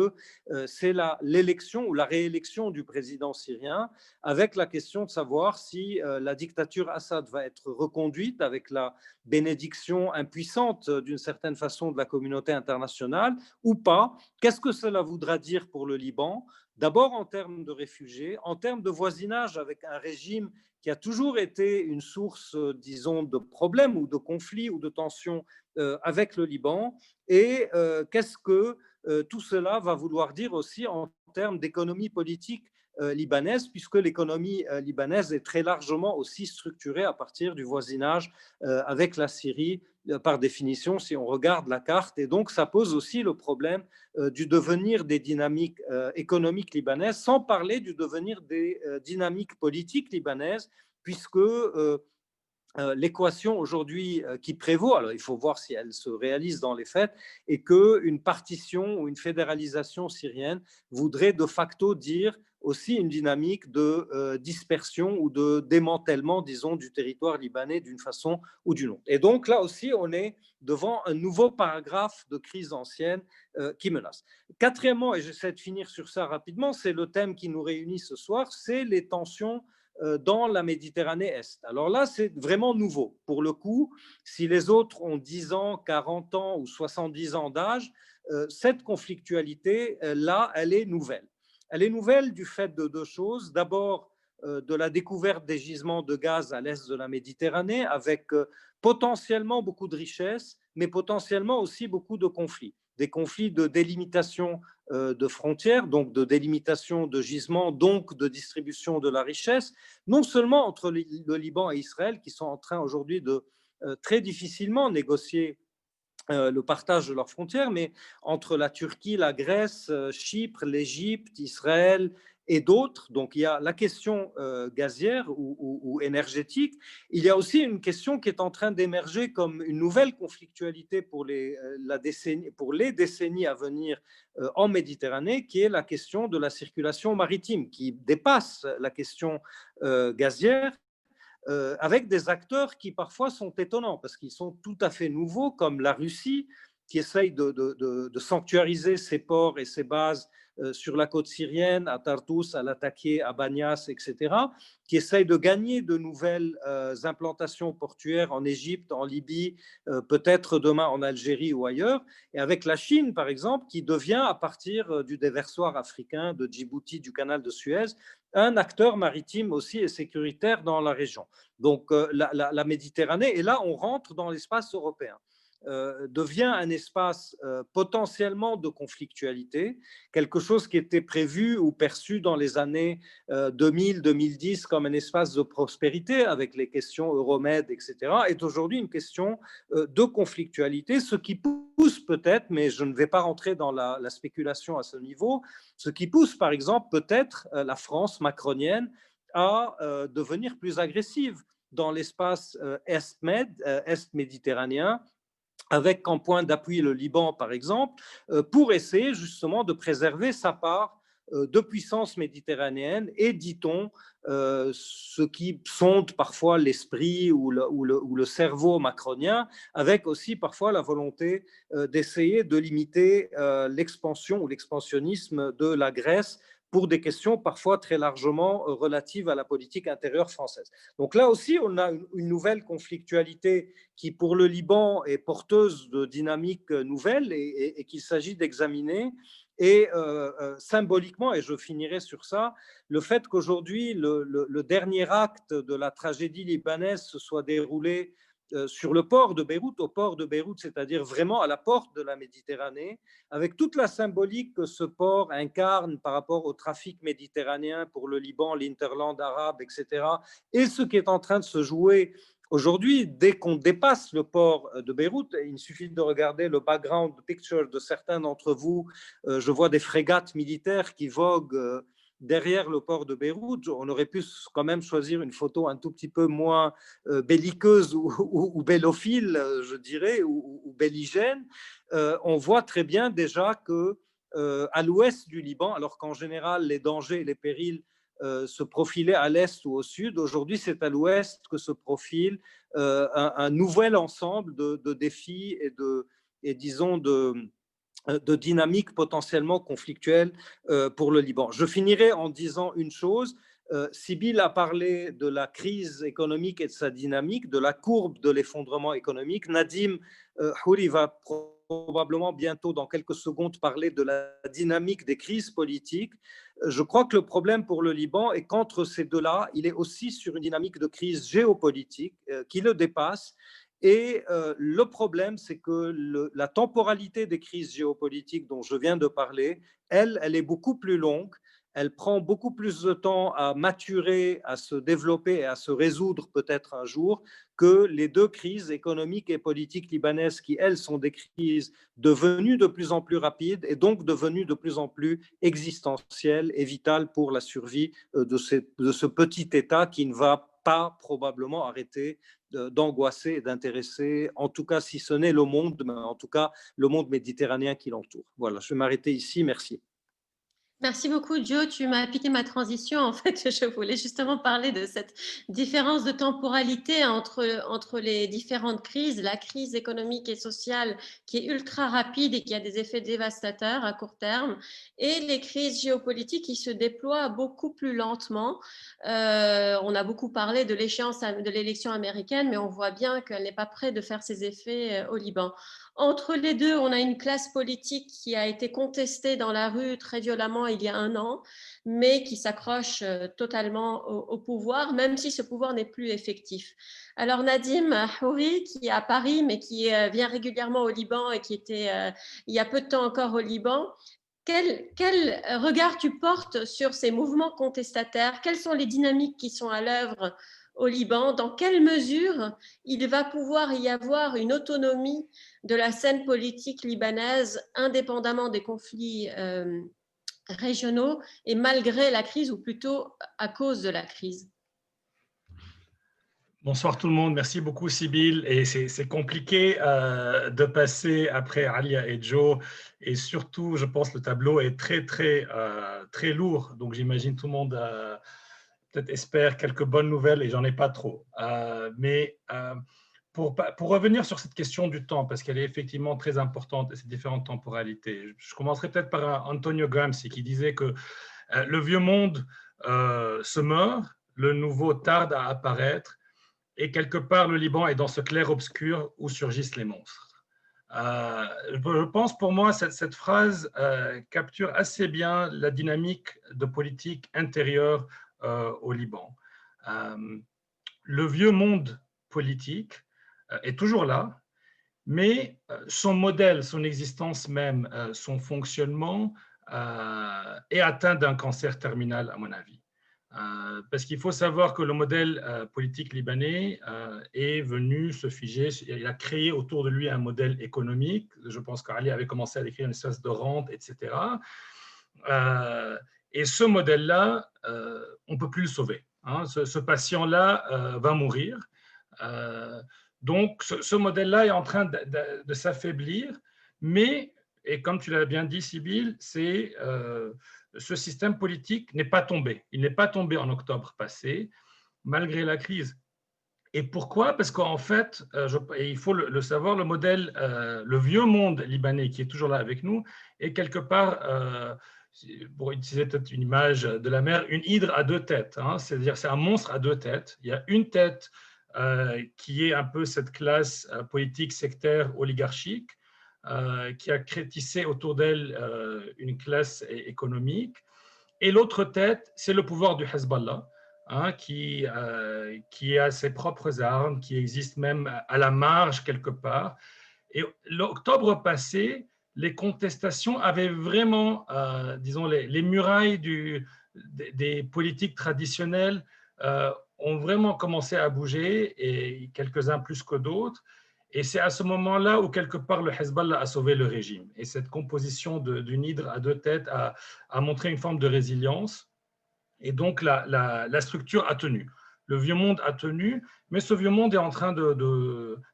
Speaker 6: c'est l'élection ou la réélection du président syrien, avec la question de savoir si la dictature Assad va être reconduite avec la bénédiction impuissante d'une certaine façon de la communauté internationale ou pas. Qu'est-ce que cela voudra dire pour le Liban ? D'abord en termes de réfugiés, en termes de voisinage avec un régime qui a toujours été une source, disons, de problèmes ou de conflits ou de tensions avec le Liban. Et qu'est-ce que tout cela va vouloir dire aussi en termes d'économie politique libanaise, puisque l'économie libanaise est très largement aussi structurée à partir du voisinage avec la Syrie, par définition, si on regarde la carte. Et donc, ça pose aussi le problème du devenir des dynamiques économiques libanaises, sans parler du devenir des dynamiques politiques libanaises, puisque l'équation aujourd'hui qui prévaut, alors il faut voir si elle se réalise dans les faits, est qu'une partition ou une fédéralisation syrienne voudrait de facto dire aussi une dynamique de dispersion ou de démantèlement, disons, du territoire libanais d'une façon ou d'une autre. Et donc là aussi, on est devant un nouveau paragraphe de crise ancienne qui menace. Quatrièmement, et j'essaie de finir sur ça rapidement, c'est le thème qui nous réunit ce soir, c'est les tensions dans la Méditerranée Est. Alors là, c'est vraiment nouveau. Pour le coup, si les autres ont 10 ans, 40 ans ou 70 ans d'âge, cette conflictualité, là, elle est nouvelle. Elle est nouvelle du fait de deux choses. D'abord, de la découverte des gisements de gaz à l'est de la Méditerranée, avec potentiellement beaucoup de richesses, mais potentiellement aussi beaucoup de conflits. Des conflits de délimitation de frontières, donc de délimitation de gisements, donc de distribution de la richesse, non seulement entre le Liban et Israël, qui sont en train aujourd'hui de très difficilement négocier le partage de leurs frontières, mais entre la Turquie, la Grèce, Chypre, l'Égypte, Israël et d'autres. Donc il y a la question gazière ou énergétique. Il y a aussi une question qui est en train d'émerger comme une nouvelle conflictualité pour les décennies à venir en Méditerranée, qui est la question de la circulation maritime, qui dépasse la question gazière, avec des acteurs qui parfois sont étonnants parce qu'ils sont tout à fait nouveaux, comme la Russie, qui essaye de sanctuariser ses ports et ses bases sur la côte syrienne, à Tartus, à Latakia, à Banias, etc., qui essaye de gagner de nouvelles implantations portuaires en Égypte, en Libye, peut-être demain en Algérie ou ailleurs, et avec la Chine, par exemple, qui devient, à partir du déversoir africain de Djibouti, du canal de Suez, un acteur maritime aussi et sécuritaire dans la région. Donc la Méditerranée, et là on rentre dans l'espace européen, devient un espace potentiellement de conflictualité, quelque chose qui était prévu ou perçu dans les années 2000-2010 comme un espace de prospérité avec les questions Euromed, etc., est aujourd'hui une question de conflictualité, ce qui pousse peut-être, mais je ne vais pas rentrer dans la spéculation à ce niveau, ce qui pousse par exemple peut-être la France macronienne à devenir plus agressive dans l'espace est-méditerranéen, avec en point d'appui le Liban, par exemple, pour essayer justement de préserver sa part de puissance méditerranéenne et, dit-on, ce qui sonde parfois l'esprit ou le cerveau macronien, avec aussi parfois la volonté d'essayer de limiter l'expansion ou l'expansionnisme de la Grèce pour des questions parfois très largement relatives à la politique intérieure française. Donc là aussi, on a une nouvelle conflictualité qui, pour le Liban, est porteuse de dynamiques nouvelles et qu'il s'agit d'examiner. Et symboliquement, et je finirai sur ça, le fait qu'aujourd'hui, le dernier acte de la tragédie libanaise se soit déroulé sur le port de Beyrouth, au port de Beyrouth, c'est-à-dire vraiment à la porte de la Méditerranée, avec toute la symbolique que ce port incarne par rapport au trafic méditerranéen pour le Liban, l'Interland arabe, etc., et ce qui est en train de se jouer aujourd'hui, dès qu'on dépasse le port de Beyrouth. Il suffit de regarder le background picture de certains d'entre vous. Je vois des frégates militaires qui voguent derrière le port de Beyrouth. On aurait pu quand même choisir une photo un tout petit peu moins belliqueuse ou bellophile, je dirais, ou belligène. On voit très bien déjà que à l'ouest du Liban, alors qu'en général les dangers et les périls se profilait à l'est ou au sud. Aujourd'hui, c'est à l'ouest que se profile un nouvel ensemble de défis et disons, de dynamiques potentiellement conflictuelles pour le Liban. Je finirai en disant une chose. Sybille a parlé de la crise économique et de sa dynamique, de la courbe de l'effondrement économique. Nadim Houri va probablement bientôt, dans quelques secondes, parler de la dynamique des crises politiques. Je crois que le problème pour le Liban est qu'entre ces deux-là, il est aussi sur une dynamique de crise géopolitique qui le dépasse. Et le problème, c'est que la temporalité des crises géopolitiques dont je viens de parler, elle est beaucoup plus longue. Elle prend beaucoup plus de temps à maturer, à se développer et à se résoudre peut-être un jour que les deux crises économiques et politiques libanaises qui, elles, sont des crises devenues de plus en plus rapides et donc devenues de plus en plus existentielles et vitales pour la survie de ce petit État qui ne va pas probablement arrêter d'angoisser et d'intéresser, en tout cas si ce n'est le monde, mais en tout cas le monde méditerranéen qui l'entoure. Voilà, je vais m'arrêter ici. Merci.
Speaker 2: Merci beaucoup, Joe. Tu m'as piqué ma transition. En fait, je voulais justement parler de cette différence de temporalité entre les différentes crises, la crise économique et sociale qui est ultra rapide et qui a des effets dévastateurs à court terme, et les crises géopolitiques qui se déploient beaucoup plus lentement. On a beaucoup parlé de l'échéance de l'élection américaine, mais on voit bien qu'elle n'est pas prête de faire ses effets au Liban. Entre les deux, on a une classe politique qui a été contestée dans la rue très violemment il y a un an, mais qui s'accroche totalement au pouvoir, même si ce pouvoir n'est plus effectif. Alors Nadim Houri, qui est à Paris, mais qui vient régulièrement au Liban et qui était il y a peu de temps encore au Liban, quel regard tu portes sur ces mouvements contestataires? Quelles sont les dynamiques qui sont à l'œuvre au Liban? Dans quelle mesure il va pouvoir y avoir une autonomie de la scène politique libanaise, indépendamment des conflits régionaux et malgré la crise, ou plutôt à cause de la crise?
Speaker 7: Bonsoir tout le monde, merci beaucoup Sybille. Et c'est compliqué de passer après Alia et Joe, et surtout je pense que le tableau est très lourd, donc j'imagine tout le monde peut-être espère quelques bonnes nouvelles et j'en ai pas trop. Mais pour revenir sur cette question du temps, parce qu'elle est effectivement très importante et ces différentes temporalités, je commencerai peut-être par Antonio Gramsci qui disait que le vieux monde se meurt, le nouveau tarde à apparaître, et quelque part le Liban est dans ce clair-obscur où surgissent les monstres. Je pense pour moi cette phrase capture assez bien la dynamique de politique intérieure au Liban. Le vieux monde politique est toujours là, mais son modèle, son existence même, son fonctionnement est atteint d'un cancer terminal, à mon avis. Parce qu'il faut savoir que le modèle politique libanais est venu se figer, il a créé autour de lui un modèle économique. Je pense qu'Ali avait commencé à décrire une espèce de rente, etc. Et ce modèle-là, on ne peut plus le sauver. Ce patient-là va mourir. Donc, ce modèle-là est en train de s'affaiblir, mais, et comme tu l'as bien dit, Sybille, ce système politique n'est pas tombé. Il n'est pas tombé en octobre passé, malgré la crise. Et pourquoi? Parce qu'en fait, et il faut le savoir, le modèle, le vieux monde libanais qui est toujours là avec nous, est quelque part, pour utiliser peut-être une image de la mer, une hydre à deux têtes. C'est-à-dire, c'est un monstre à deux têtes. Il y a une tête qui est un peu cette classe politique sectaire oligarchique, qui a tissé autour d'elle une classe économique. Et l'autre tête, c'est le pouvoir du Hezbollah, qui a ses propres armes, qui existe même à la marge quelque part. Et l'octobre passé, les contestations avaient vraiment, disons, les murailles des politiques traditionnelles ont vraiment commencé à bouger, et quelques-uns plus que d'autres. Et c'est à ce moment-là où, quelque part, le Hezbollah a sauvé le régime. Et cette composition d'une hydre à deux têtes a montré une forme de résilience. Et donc, la structure a tenu. Le vieux monde a tenu, mais ce vieux monde est en train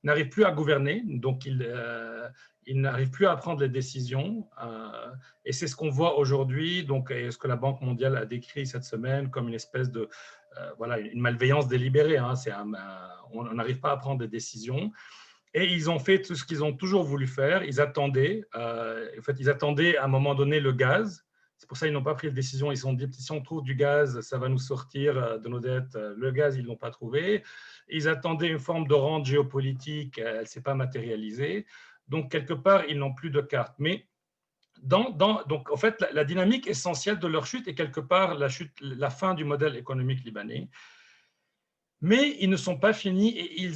Speaker 7: n'arrive plus à gouverner, donc il n'arrive plus à prendre les décisions. Et c'est ce qu'on voit aujourd'hui, donc et ce que la Banque mondiale a décrit cette semaine comme une espèce de voilà, une malveillance délibérée. Hein, on n'arrive pas à prendre des décisions. Et ils ont fait tout ce qu'ils ont toujours voulu faire. Ils attendaient, ils attendaient à un moment donné le gaz. C'est pour ça qu'ils n'ont pas pris de décision. Ils se sont dit, si on trouve du gaz, ça va nous sortir de nos dettes. Le gaz, ils ne l'ont pas trouvé. Ils attendaient une forme de rente géopolitique. Elle ne s'est pas matérialisée. Donc, quelque part, ils n'ont plus de carte. Mais donc, en fait, la dynamique essentielle de leur chute est quelque part la fin du modèle économique libanais. Mais ils ne sont pas finis et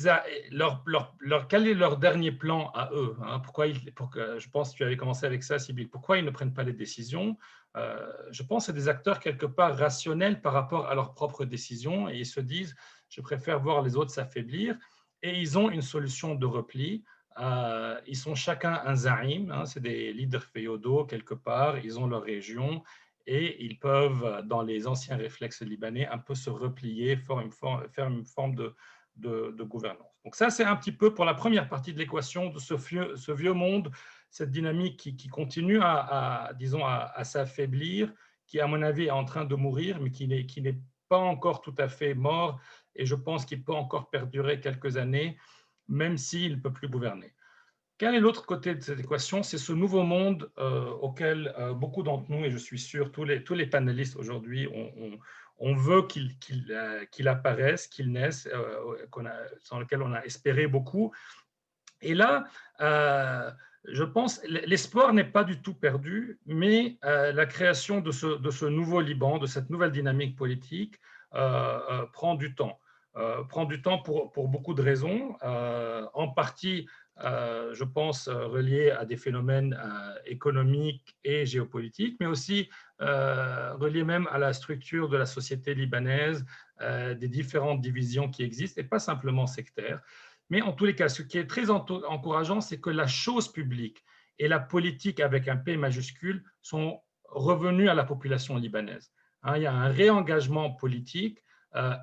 Speaker 7: quel est leur dernier plan à eux, hein? Je pense que tu avais commencé avec ça, Sybille. Pourquoi ils ne prennent pas les décisions? Je pense que c'est des acteurs quelque part rationnels par rapport à leurs propres décisions et ils se disent, je préfère voir les autres s'affaiblir. Et ils ont une solution de repli. Ils sont chacun un zaïm, hein, c'est des leaders féodaux quelque part, ils ont leur région. Et ils peuvent, dans les anciens réflexes libanais, un peu se replier, faire une forme de gouvernance. Donc ça, c'est un petit peu pour la première partie de l'équation de ce vieux monde, cette dynamique qui continue à s'affaiblir, qui, à mon avis, est en train de mourir, mais qui n'est pas encore tout à fait mort. Et je pense qu'il peut encore perdurer quelques années, même s'il ne peut plus gouverner. Quel est l'autre côté de cette équation? C'est ce nouveau monde auquel beaucoup d'entre nous, et je suis sûr tous les panélistes aujourd'hui, on veut qu'il apparaisse, qu'il naisse, dans lequel on a espéré beaucoup. Et là, je pense l'espoir n'est pas du tout perdu, mais la création de ce nouveau Liban, de cette nouvelle dynamique politique, prend du temps. Prend du temps pour beaucoup de raisons, en partie je pense, relié à des phénomènes économiques et géopolitiques, mais aussi relié même à la structure de la société libanaise, des différentes divisions qui existent, et pas simplement sectaires. Mais en tous les cas, ce qui est très encourageant, c'est que la chose publique et la politique avec un P majuscule sont revenus à la population libanaise. Il y a un réengagement politique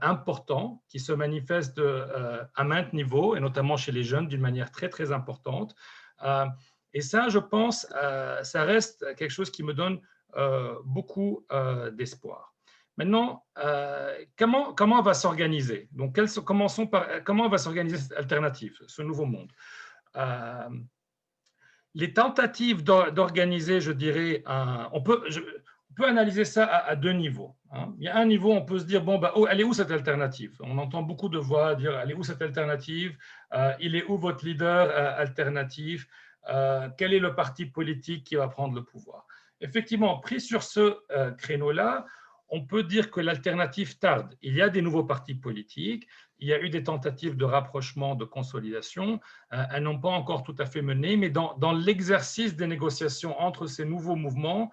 Speaker 7: important qui se manifeste à maintes niveaux, et notamment chez les jeunes d'une manière très, très importante. Et ça, je pense, ça reste quelque chose qui me donne beaucoup d'espoir. Maintenant, comment va s'organiser? Donc, commençons par comment va s'organiser cette alternative, ce nouveau monde? Les tentatives d'organiser, je dirais, on peut analyser ça à deux niveaux. Il y a un niveau, on peut se dire, bon, elle est où cette alternative? On entend beaucoup de voix dire, elle est où cette alternative? Il est où votre leader alternatif? Quel est le parti politique qui va prendre le pouvoir? Effectivement, pris sur ce créneau-là, on peut dire que l'alternative tarde. Il y a des nouveaux partis politiques, il y a eu des tentatives de rapprochement, de consolidation. Elles n'ont pas encore tout à fait mené, mais dans l'exercice des négociations entre ces nouveaux mouvements,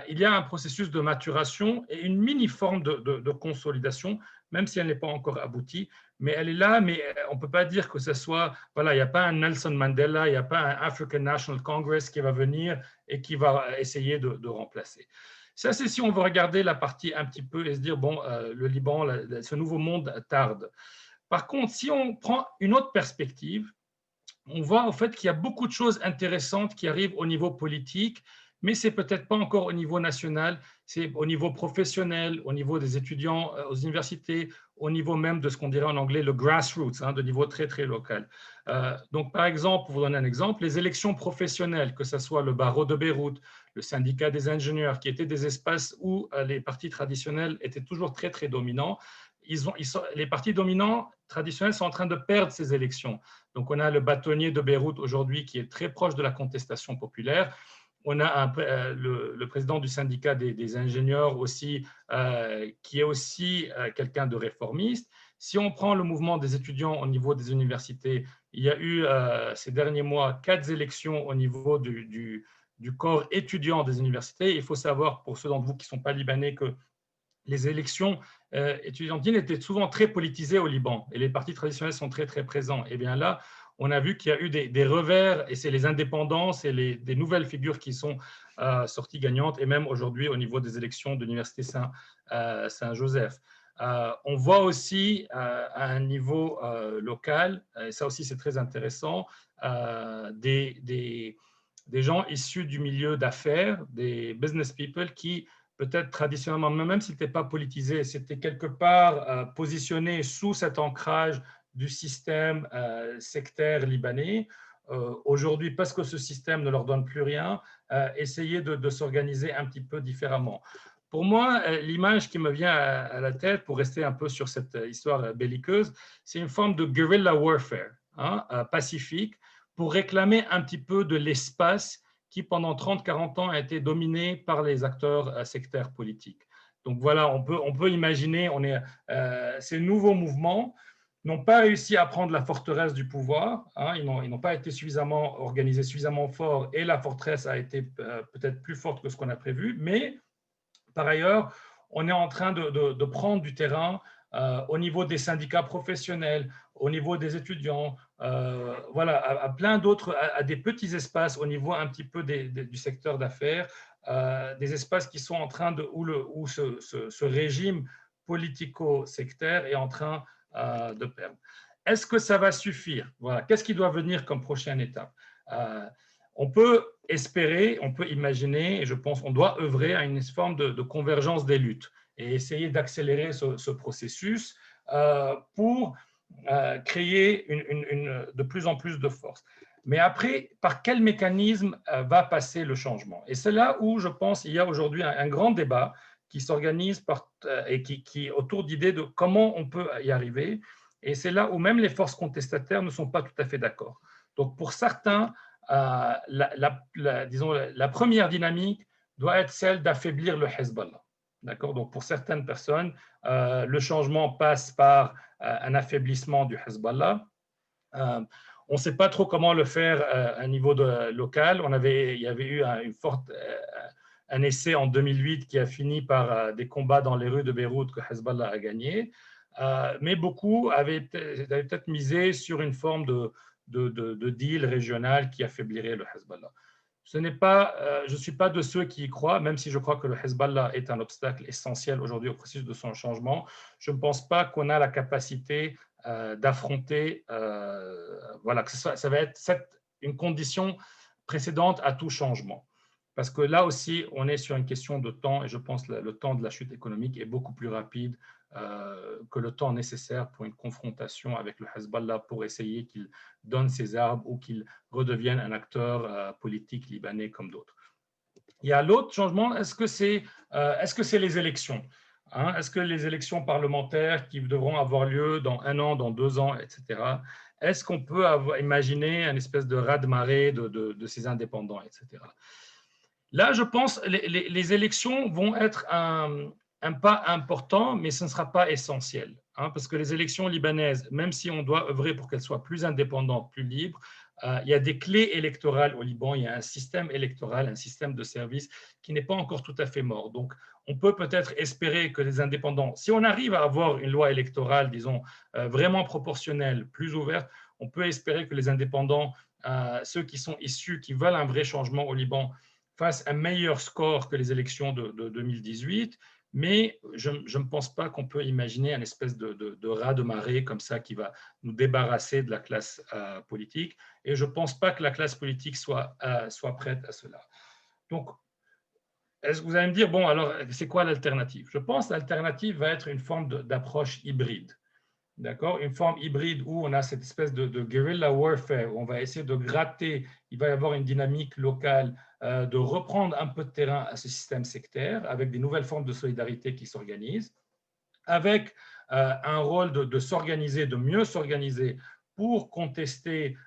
Speaker 7: il y a un processus de maturation et une mini-forme de consolidation, même si elle n'est pas encore aboutie, mais elle est là, mais on ne peut pas dire que ce soit, voilà, il n'y a pas un Nelson Mandela, il n'y a pas un African National Congress qui va venir et qui va essayer de remplacer. Ça, c'est si on veut regarder la partie un petit peu et se dire, bon, le Liban, ce nouveau monde tarde. Par contre, si on prend une autre perspective, on voit en fait qu'il y a beaucoup de choses intéressantes qui arrivent au niveau politique, mais ce n'est peut-être pas encore au niveau national, c'est au niveau professionnel, au niveau des étudiants aux universités, au niveau même de ce qu'on dirait en anglais le grassroots, de niveau très, très local. Donc, par exemple, pour vous donner un exemple, les élections professionnelles, que ce soit le barreau de Beyrouth, le syndicat des ingénieurs, qui étaient des espaces où les partis traditionnels étaient toujours très, très dominants, les partis dominants traditionnels sont en train de perdre ces élections. Donc, on a le bâtonnier de Beyrouth aujourd'hui qui est très proche de la contestation populaire. On a le président du syndicat des ingénieurs aussi, qui est aussi quelqu'un de réformiste. Si on prend le mouvement des étudiants au niveau des universités, il y a eu ces derniers mois 4 élections au niveau du corps étudiant des universités. Il faut savoir, pour ceux d'entre vous qui ne sont pas libanais, que les élections étudiantines étaient souvent très politisées au Liban et les partis traditionnels sont très, très présents. Et bien là, on a vu qu'il y a eu des revers, et c'est les indépendances et des nouvelles figures qui sont sorties gagnantes, et même aujourd'hui au niveau des élections de l'Université Saint-Joseph. On voit aussi à un niveau local, et ça aussi c'est très intéressant, des gens issus du milieu d'affaires, des business people qui peut-être traditionnellement, même s'ils n'étaient pas politisés, c'était quelque part positionné sous cet ancrage du système sectaire libanais. Aujourd'hui, parce que ce système ne leur donne plus rien, essayer de s'organiser un petit peu différemment. Pour moi, l'image qui me vient à la tête, pour rester un peu sur cette histoire belliqueuse, c'est une forme de guerrilla warfare pacifique pour réclamer un petit peu de l'espace qui, pendant 30-40 ans, a été dominé par les acteurs sectaires politiques. Donc voilà, on peut imaginer, ces nouveaux mouvements n'ont pas réussi à prendre la forteresse du pouvoir, ils n'ont pas été suffisamment organisés, suffisamment forts, et la forteresse a été peut-être plus forte que ce qu'on a prévu, mais par ailleurs, on est en train de prendre du terrain au niveau des syndicats professionnels, au niveau des étudiants, voilà, à plein d'autres, à des petits espaces au niveau un petit peu du secteur d'affaires, des espaces qui sont en train où ce régime politico-sectaire est en train de perdre. Est-ce que ça va suffire? Voilà. Qu'est-ce qui doit venir comme prochaine étape? On peut espérer, on peut imaginer, et je pense qu'on doit œuvrer à une forme de convergence des luttes et essayer d'accélérer ce processus pour créer de plus en plus de force. Mais après, par quel mécanisme va passer le changement? Et c'est là où je pense qu'il y a aujourd'hui un grand débat qui s'organise et qui autour d'idées de comment on peut y arriver. Et c'est là où même les forces contestataires ne sont pas tout à fait d'accord. Donc pour certains, disons, la première dynamique doit être celle d'affaiblir le Hezbollah. D'accord? Donc pour certaines personnes, le changement passe par un affaiblissement du Hezbollah. On ne sait pas trop comment le faire à un niveau local. Il y avait eu un essai en 2008 qui a fini par des combats dans les rues de Beyrouth que Hezbollah a gagné. Mais beaucoup avaient peut-être misé sur une forme de deal régional qui affaiblirait le Hezbollah. Je ne suis pas de ceux qui y croient, même si je crois que le Hezbollah est un obstacle essentiel aujourd'hui au processus de son changement. Je ne pense pas qu'on a la capacité d'affronter, voilà, que ça va être une condition précédente à tout changement. Parce que là aussi, on est sur une question de temps, et je pense que le temps de la chute économique est beaucoup plus rapide que le temps nécessaire pour une confrontation avec le Hezbollah pour essayer qu'il donne ses armes ou qu'il redevienne un acteur politique libanais comme d'autres. Il y a l'autre changement, est-ce que c'est les élections? Est-ce que les élections parlementaires qui devront avoir lieu dans 1 an, dans 2 ans, etc., est-ce qu'on peut imaginer une espèce de raz-de-marée de ces indépendants, etc. Là, je pense que les élections vont être un pas important, mais ce ne sera pas essentiel. Parce que les élections libanaises, même si on doit œuvrer pour qu'elles soient plus indépendantes, plus libres, il y a des clés électorales au Liban, il y a un système électoral, un système de service qui n'est pas encore tout à fait mort. Donc, on peut peut-être espérer que les indépendants, si on arrive à avoir une loi électorale, disons, vraiment proportionnelle, plus ouverte, on peut espérer que les indépendants, ceux qui sont issus, qui veulent un vrai changement au Liban, fassent un meilleur score que les élections de 2018. Mais je ne pense pas qu'on peut imaginer une espèce de raz-de-marée comme ça qui va nous débarrasser de la classe politique. Et je ne pense pas que la classe politique soit prête à cela. Donc, est-ce que vous allez me dire, bon, alors, c'est quoi l'alternative? Je pense que l'alternative va être une forme d'approche hybride. D'accord? Une forme hybride où on a cette espèce de guerrilla warfare, où on va essayer de gratter, il va y avoir une dynamique locale, de reprendre un peu de terrain à ce système sectaire avec des nouvelles formes de solidarité qui s'organisent, avec un rôle de s'organiser, de mieux s'organiser pour contester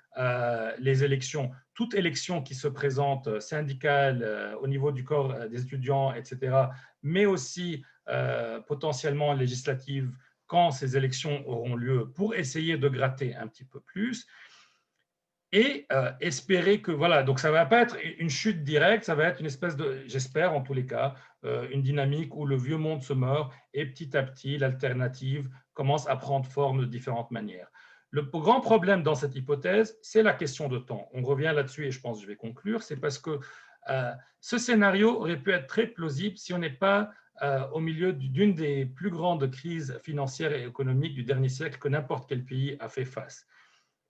Speaker 7: les élections, toute élection qui se présente, syndicale, au niveau du corps des étudiants, etc., mais aussi potentiellement législative, quand ces élections auront lieu, pour essayer de gratter un petit peu plus et espérer que, voilà, donc ça ne va pas être une chute directe, ça va être une espèce de, j'espère en tous les cas, une dynamique où le vieux monde se meurt et petit à petit, l'alternative commence à prendre forme de différentes manières. Le grand problème dans cette hypothèse, c'est la question de temps. On revient là-dessus et je pense que je vais conclure, c'est parce que ce scénario aurait pu être très plausible si on n'est pas au milieu d'une des plus grandes crises financières et économiques du dernier siècle que n'importe quel pays a fait face.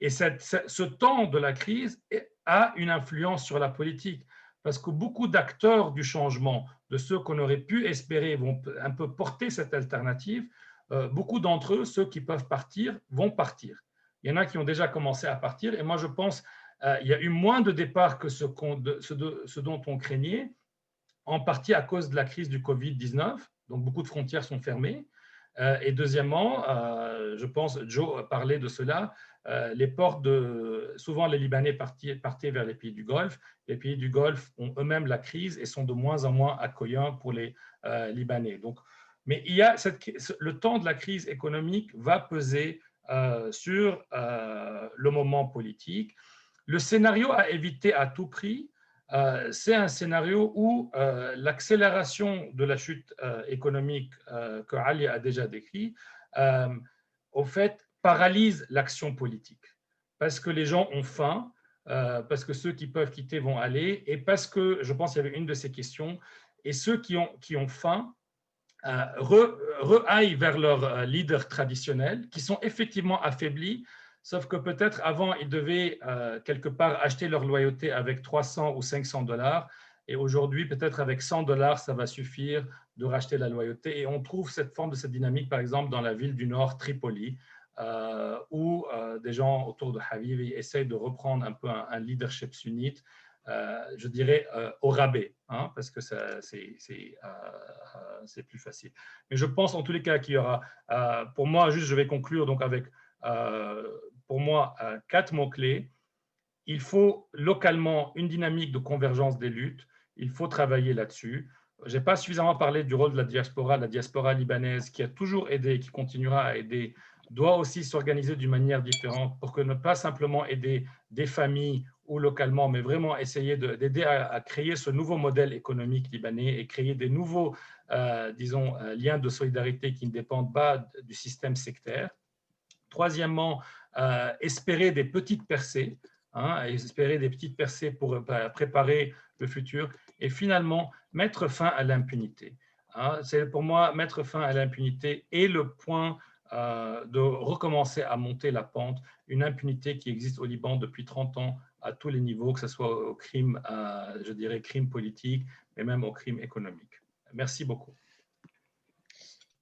Speaker 7: Et ce temps de la crise a une influence sur la politique, parce que beaucoup d'acteurs du changement, de ceux qu'on aurait pu espérer vont un peu porter cette alternative, beaucoup d'entre eux, ceux qui peuvent partir, vont partir. Il y en a qui ont déjà commencé à partir, et moi je pense qu'il y a eu moins de départs que ce dont on craignait, en partie à cause de la crise du Covid-19, donc beaucoup de frontières sont fermées. Et deuxièmement, je pense, Joe parlait de cela, les ports souvent les Libanais partaient vers les pays du Golfe. Les pays du Golfe ont eux-mêmes la crise et sont de moins en moins accueillants pour les Libanais. Donc, mais il y a le temps de la crise économique va peser sur le moment politique. Le scénario à éviter à tout prix, c'est un scénario où l'accélération de la chute économique que Ali a déjà décrit, au fait, paralyse l'action politique. Parce que les gens ont faim, parce que ceux qui peuvent quitter vont aller, et parce que, je pense qu'il y avait une de ces questions, et ceux qui ont faim aillent vers leurs leaders traditionnels, qui sont effectivement affaiblis, sauf que peut-être avant, ils devaient quelque part acheter leur loyauté avec 300 ou 500 $, et aujourd'hui, peut-être avec 100 $, ça va suffire de racheter la loyauté. Et on trouve cette forme de cette dynamique, par exemple, dans la ville du Nord, Tripoli, où des gens autour de Havivi essayent de reprendre un peu un leadership sunnite, je dirais au rabais, hein, parce que c'est plus facile. Mais je pense en tous les cas qu'il y aura, pour moi, juste je vais conclure donc avec, pour moi, 4 mots-clés. Il faut localement une dynamique de convergence des luttes, il faut travailler là-dessus. Je n'ai pas suffisamment parlé du rôle de la diaspora libanaise qui a toujours aidé et qui continuera à aider, doit aussi s'organiser d'une manière différente pour que ne pas simplement aider des familles ou localement, mais vraiment essayer d'aider à créer ce nouveau modèle économique libanais et créer des nouveaux, disons, liens de solidarité qui ne dépendent pas du système sectaire. Troisièmement, espérer des petites percées, hein, espérer des petites percées pour préparer le futur. Et finalement, mettre fin à l'impunité. Hein. C'est pour moi, mettre fin à l'impunité est le point de recommencer à monter la pente, une impunité qui existe au Liban depuis 30 ans à tous les niveaux, que ce soit au crime, je dirais, crime politique, mais même au crime économique. Merci beaucoup.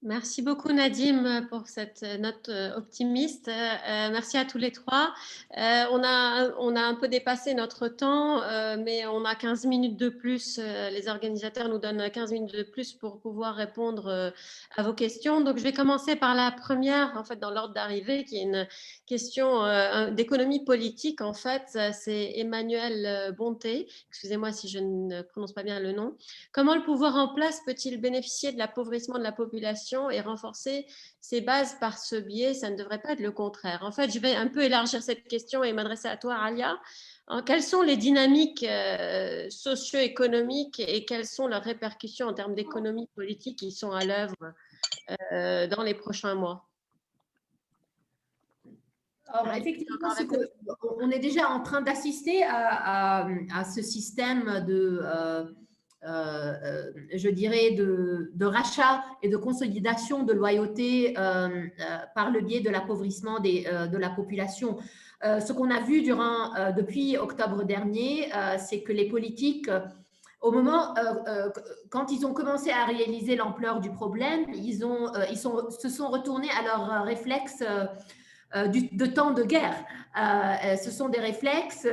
Speaker 2: Merci beaucoup Nadim pour cette note optimiste. Merci à tous les trois. On a un peu dépassé notre temps, mais on a 15 minutes de plus. Les organisateurs nous donnent 15 minutes de plus pour pouvoir répondre à vos questions. Donc, je vais commencer par la première, en fait, dans l'ordre d'arrivée, qui est une question d'économie politique. En fait, c'est Emmanuel Bonté. Excusez-moi si je ne prononce pas bien le nom. Comment le pouvoir en place peut-il bénéficier de l'appauvrissement de la population et renforcer ses bases par ce biais? Ça ne devrait pas être le contraire. En fait, je vais un peu élargir cette question et m'adresser à toi, Alia. Quelles sont les dynamiques socio-économiques et quelles sont leurs répercussions en termes d'économie politique qui sont à l'œuvre dans les prochains mois?
Speaker 5: Alors, effectivement, on est déjà en train d'assister à ce système de je dirais, de rachat et de consolidation de loyauté par le biais de l'appauvrissement de la population. Ce qu'on a vu depuis octobre dernier, c'est que les politiques, au moment, quand ils ont commencé à réaliser l'ampleur du problème, se sont retournés à leurs réflexes de temps de guerre. Ce sont des réflexes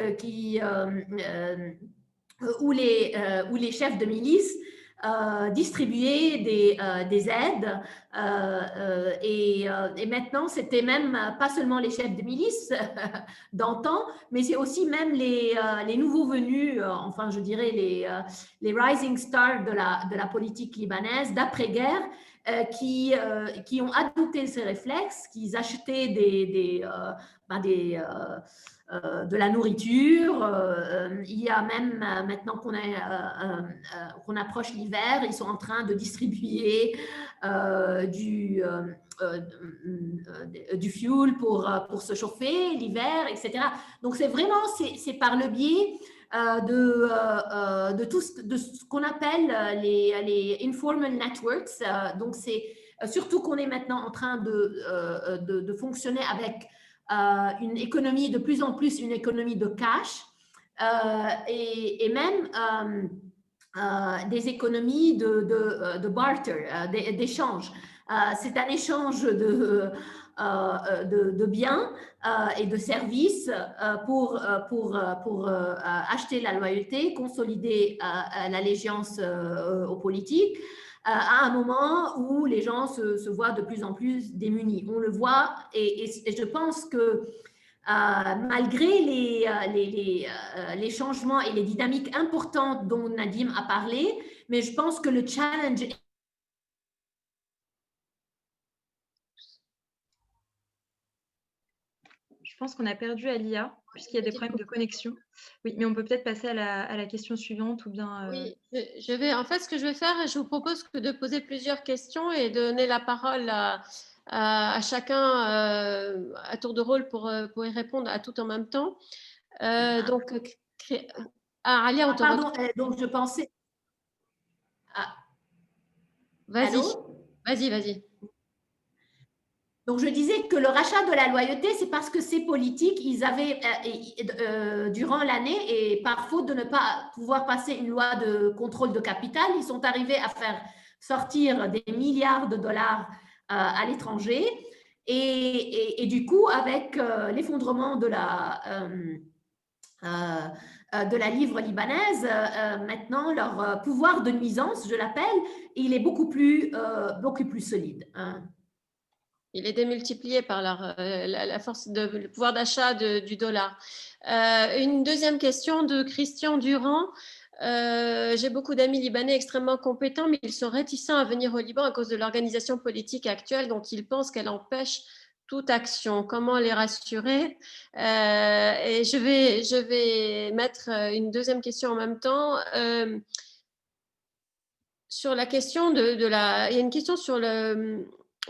Speaker 5: où les chefs de milice distribuaient des aides et maintenant c'était même pas seulement les chefs de milice d'antan, mais c'est aussi même les nouveaux venus, enfin je dirais les rising stars de la politique libanaise d'après-guerre qui ont adopté ces réflexes, qui achetaient de la nourriture. Il y a même, maintenant qu'on approche l'hiver, ils sont en train de distribuer du fuel pour se chauffer l'hiver, etc. Donc, c'est vraiment, c'est par le biais de tout de ce qu'on appelle les informal networks. Donc, c'est surtout qu'on est maintenant en train de fonctionner avec une économie de plus en plus, une économie de cash et même des économies de barter, d'échange. C'est un échange de biens et de services pour acheter la loyauté, consolider l'allégeance aux politiques à un moment où les gens se voient de plus en plus démunis. On le voit et je pense que malgré les changements et les dynamiques importantes dont Nadim a parlé, mais je pense que le challenge.
Speaker 1: Je pense qu'on a perdu Alia, puisqu'il y a des problèmes de connexion. Oui, mais on peut peut-être passer à la question suivante ou bien…
Speaker 2: Oui, je vais, en fait, ce que je vais faire, je vous propose de poser plusieurs questions et de donner la parole à chacun à tour de rôle pour y répondre à tout en même temps. Donc, Alia, on te
Speaker 5: pardon, donc je pensais…
Speaker 2: Vas-y,
Speaker 5: Allô?
Speaker 2: vas-y.
Speaker 5: Donc, je disais que le rachat de la loyauté, c'est parce que ces politiques, ils avaient, durant l'année, et par faute de ne pas pouvoir passer une loi de contrôle de capital, ils sont arrivés à faire sortir des milliards de dollars à l'étranger. Et du coup, avec l'effondrement de la livre libanaise, maintenant, leur pouvoir de nuisance, je l'appelle, il est beaucoup plus solide.
Speaker 2: Il est démultiplié par la force le pouvoir d'achat du dollar. Une deuxième question de Christian Durand. J'ai beaucoup d'amis libanais extrêmement compétents, mais ils sont réticents à venir au Liban à cause de l'organisation politique actuelle dont ils pensent qu'elle empêche toute action. Comment les rassurer? Et je vais mettre une deuxième question en même temps. Sur la question il y a une question sur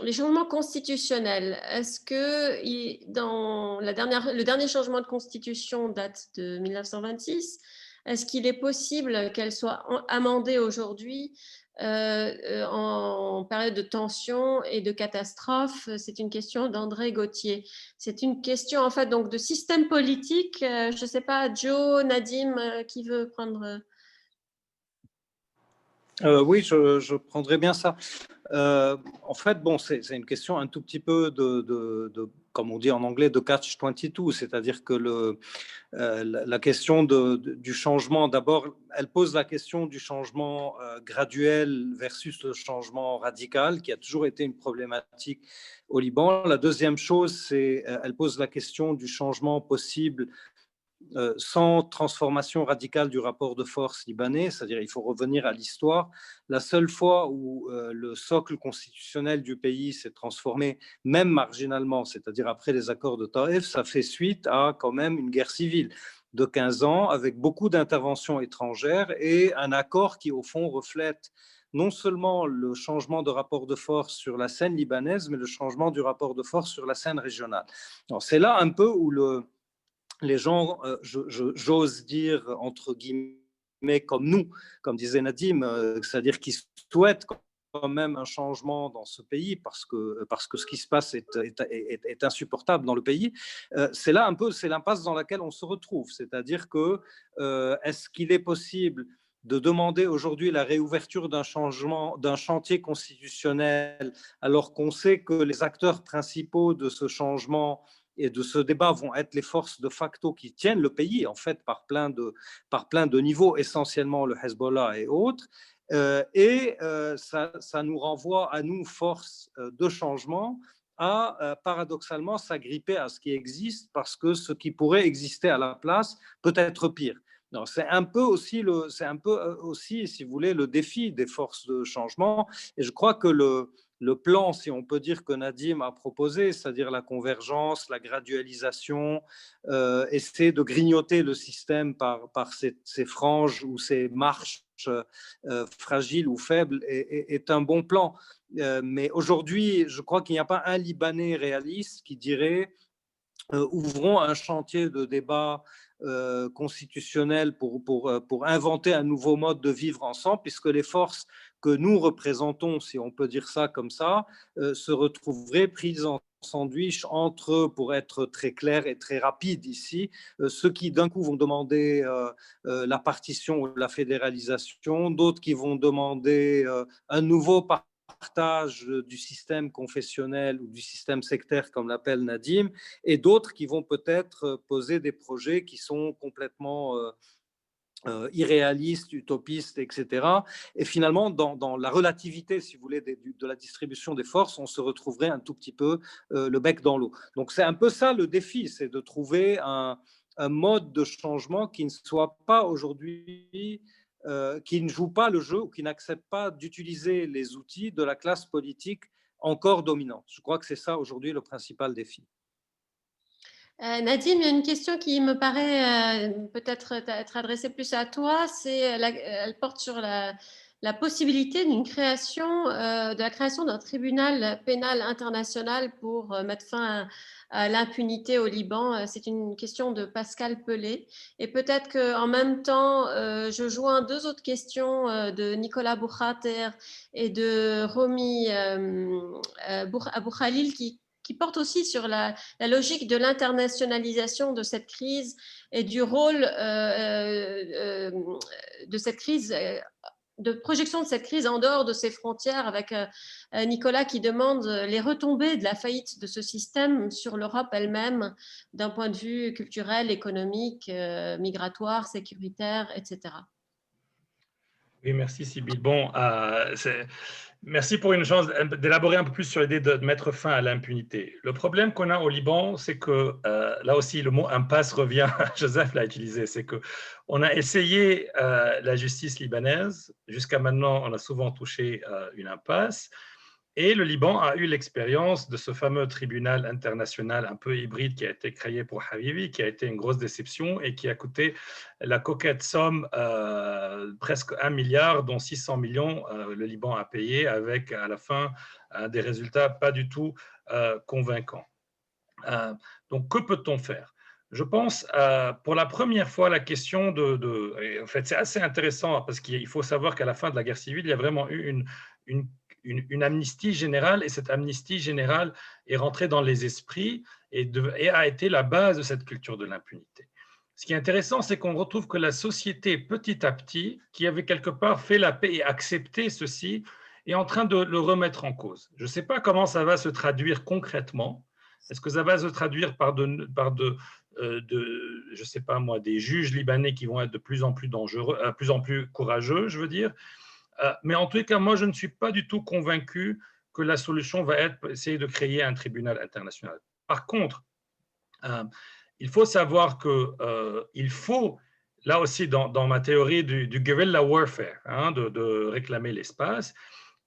Speaker 2: les changements constitutionnels. Est-ce que le dernier changement de constitution date de 1926? Est-ce qu'il est possible qu'elle soit amendée aujourd'hui en période de tension et de catastrophe? C'est une question d'André Gauthier. C'est une question en fait donc de système politique. Je ne sais pas, Joe, Nadim, qui veut prendre…
Speaker 6: Oui, je prendrais bien ça. En fait, bon, c'est une question un tout petit peu comme on dit en anglais, de catch-22, c'est-à-dire que la question du changement, d'abord, elle pose la question du changement graduel versus le changement radical, qui a toujours été une problématique au Liban. La deuxième chose, elle pose la question du changement possible sans transformation radicale du rapport de force libanais, c'est-à-dire il faut revenir à l'histoire. La seule fois où le socle constitutionnel du pays s'est transformé, même marginalement, c'est-à-dire après les accords de Taïf, ça fait suite à quand même une guerre civile de 15 ans avec beaucoup d'interventions étrangères et un accord qui au fond reflète non seulement le changement de rapport de force sur la scène libanaise, mais le changement du rapport de force sur la scène régionale. C'est là un peu où les gens, j'ose dire, entre guillemets, comme nous, comme disait Nadim, c'est-à-dire qu'ils souhaitent quand même un changement dans ce pays parce que ce qui se passe est insupportable dans le pays. C'est là un peu, c'est l'impasse dans laquelle on se retrouve. C'est-à-dire que est-ce qu'il est possible de demander aujourd'hui la réouverture d'un chantier constitutionnel alors qu'on sait que les acteurs principaux de ce changement et de ce débat vont être les forces de facto qui tiennent le pays, en fait, par plein de niveaux, essentiellement le Hezbollah et autres. Ça nous renvoie à nous, forces de changement, à paradoxalement s'agripper à ce qui existe parce que ce qui pourrait exister à la place peut être pire. C'est un peu aussi, si vous voulez, le défi des forces de changement. Et je crois que le plan, si on peut dire, que Nadim a proposé, c'est-à-dire la convergence, la gradualisation, essayer de grignoter le système par ces franges ou ces marches fragiles ou faibles est un bon plan. Mais aujourd'hui, je crois qu'il n'y a pas un Libanais réaliste qui dirait ouvrons un chantier de débat constitutionnel pour inventer un nouveau mode de vivre ensemble, puisque les forces que nous représentons, si on peut dire ça comme ça, se retrouveraient prises en sandwich entre, pour être très clair et très rapide ici, ceux qui d'un coup vont demander la partition ou la fédéralisation, d'autres qui vont demander un nouveau partage du système confessionnel ou du système sectaire, comme l'appelle Nadim, et d'autres qui vont peut-être poser des projets qui sont complètement irréalistes, utopistes, etc. Et finalement, dans la relativité, si vous voulez, de la distribution des forces, on se retrouverait un tout petit peu le bec dans l'eau. Donc c'est un peu ça le défi, c'est de trouver un mode de changement qui ne soit pas aujourd'hui qui ne joue pas le jeu ou qui n'accepte pas d'utiliser les outils de la classe politique encore dominante. Je crois que c'est ça aujourd'hui le principal défi.
Speaker 2: Nadim, il y a une question qui me paraît peut-être être adressée plus à toi. Elle porte sur la possibilité de la création d'un tribunal pénal international pour mettre fin à l'impunité au Liban. C'est une question de Pascal Pelé. Et peut-être qu'en même temps, je joins deux autres questions de Nicolas Boukhater et de Romy Abou Khalil qui portent aussi sur la logique de l'internationalisation de cette crise et du rôle de cette crise de projection de cette crise en dehors de ses frontières, avec Nicolas qui demande les retombées de la faillite de ce système sur l'Europe elle-même, d'un point de vue culturel, économique, migratoire, sécuritaire, etc.
Speaker 7: Oui, merci Sybille. Bon, merci pour une chance d'élaborer un peu plus sur l'idée de mettre fin à l'impunité. Le problème qu'on a au Liban, c'est que là aussi le mot impasse revient, Joseph l'a utilisé, c'est qu'on a essayé la justice libanaise, jusqu'à maintenant on a souvent touché une impasse, et le Liban a eu l'expérience de ce fameux tribunal international un peu hybride qui a été créé pour Habibi, qui a été une grosse déception et qui a coûté la coquette somme presque 1 milliard, dont 600 millions le Liban a payé, avec à la fin des résultats pas du tout convaincants. Donc que peut-on faire ? Je pense, pour la première fois, la question en fait, c'est assez intéressant parce qu'il faut savoir qu'à la fin de la guerre civile, il y a vraiment eu une amnistie générale, et cette amnistie générale est rentrée dans les esprits et a été la base de cette culture de l'impunité. Ce qui est intéressant, c'est qu'on retrouve que la société, petit à petit, qui avait quelque part fait la paix et accepté ceci, est en train de le remettre en cause. Je ne sais pas comment ça va se traduire concrètement. Est-ce que ça va se traduire par je sais pas moi, des juges libanais qui vont être de plus en plus dangereux, plus en plus courageux, je veux dire. Mais en tous les cas, moi, je ne suis pas du tout convaincu que la solution va être essayer de créer un tribunal international. Par contre, il faut savoir qu'il faut, là aussi, dans ma théorie du guerrilla warfare, de réclamer l'espace,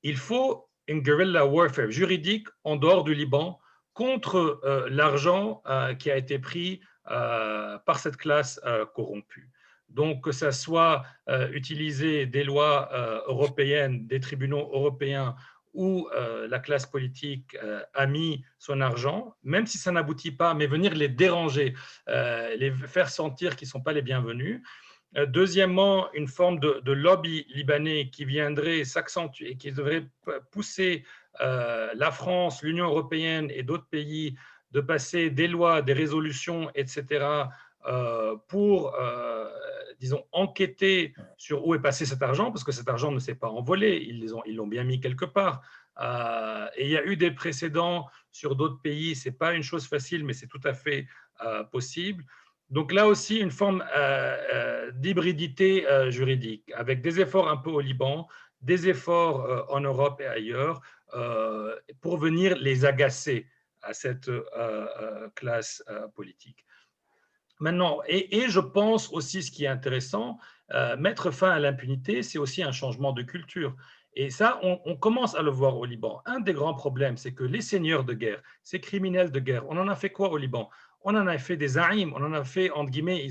Speaker 7: il faut une guerrilla warfare juridique en dehors du Liban contre l'argent qui a été pris par cette classe corrompue. Donc, que ça soit utiliser des lois européennes, des tribunaux européens où la classe politique a mis son argent, même si ça n'aboutit pas, mais venir les déranger, les faire sentir qu'ils ne sont pas les bienvenus. Deuxièmement, une forme de lobby libanais qui viendrait s'accentuer et qui devrait pousser la France, l'Union européenne et d'autres pays de passer des lois, des résolutions, etc., pour, disons, enquêter sur où est passé cet argent, parce que cet argent ne s'est pas envolé, ils l'ont bien mis quelque part. Et il y a eu des précédents sur d'autres pays, ce n'est pas une chose facile, mais c'est tout à fait possible. Donc là aussi, une forme d'hybridité juridique, avec des efforts un peu au Liban, des efforts en Europe et ailleurs, pour venir les agacer à cette classe politique. Maintenant, et je pense aussi, ce qui est intéressant, mettre fin à l'impunité, c'est aussi un changement de culture. Et ça, on commence à le voir au Liban. Un des grands problèmes, c'est que les seigneurs de guerre, ces criminels de guerre, on en a fait quoi au Liban ? On en a fait des zaïms, on en a fait, entre guillemets,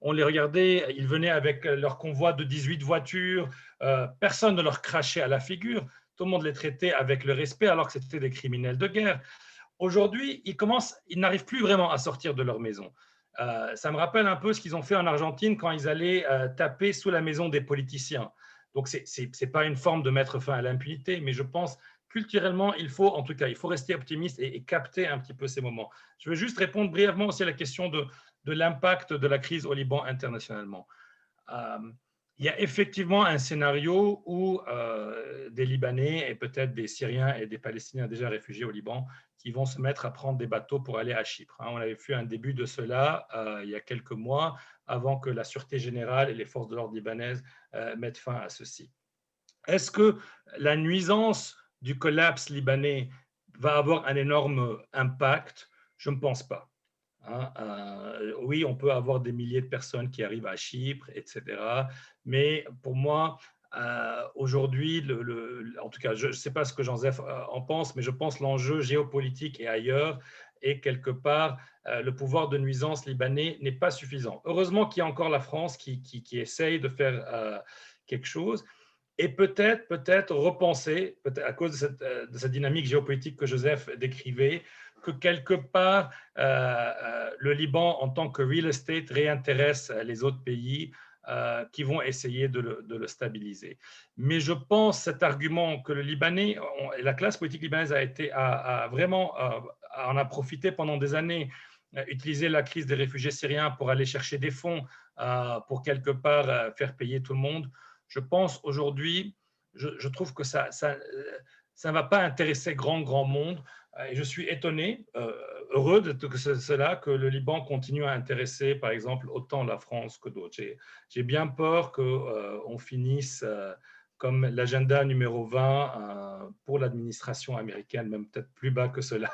Speaker 7: on les regardait, ils venaient avec leur convoi de 18 voitures, personne ne leur crachait à la figure. tout le monde les traitait avec le respect alors que c'était des criminels de guerre. Aujourd'hui, ils n'arrivent plus vraiment à sortir de leur maison. Ça me rappelle un peu ce qu'ils ont fait en Argentine quand ils allaient taper sous la maison des politiciens. Donc, ce n'est pas une forme de mettre fin à l'impunité, mais je pense culturellement, il faut rester optimiste et capter un petit peu ces moments. Je veux juste répondre brièvement aussi à la question de l'impact de la crise au Liban internationalement. Il y a effectivement un scénario où des Libanais et peut-être des Syriens et des Palestiniens déjà réfugiés au Liban qui vont se mettre à prendre des bateaux pour aller à Chypre. On avait vu un début de cela il y a quelques mois, avant que la Sûreté générale et les forces de l'ordre libanaises mettent fin à ceci. Est-ce que la nuisance du collapse libanais va avoir un énorme impact? Je ne pense pas. Oui, on peut avoir des milliers de personnes qui arrivent à Chypre, etc. Mais pour moi, aujourd'hui, en tout cas, je ne sais pas ce que Jean-Zeph en pense, mais je pense que l'enjeu géopolitique et ailleurs, et quelque part, le pouvoir de nuisance libanais n'est pas suffisant. Heureusement qu'il y a encore la France qui essaye de faire quelque chose. Et peut-être repenser, à cause de cette dynamique géopolitique que Joseph décrivait, que quelque part, le Liban, en tant que real estate, réintéresse les autres pays qui vont essayer de le stabiliser. Mais je pense cet argument que le Libanais, la classe politique libanaise a vraiment en a profité pendant des années, utiliser la crise des réfugiés syriens pour aller chercher des fonds, pour quelque part faire payer tout le monde. Je pense aujourd'hui, je trouve que ça ne va pas intéresser grand monde. Et je suis étonné, heureux de cela, que le Liban continue à intéresser, par exemple, autant la France que d'autres. J'ai bien peur qu'on finisse comme l'agenda numéro 20 pour l'administration américaine, même peut-être plus bas que cela,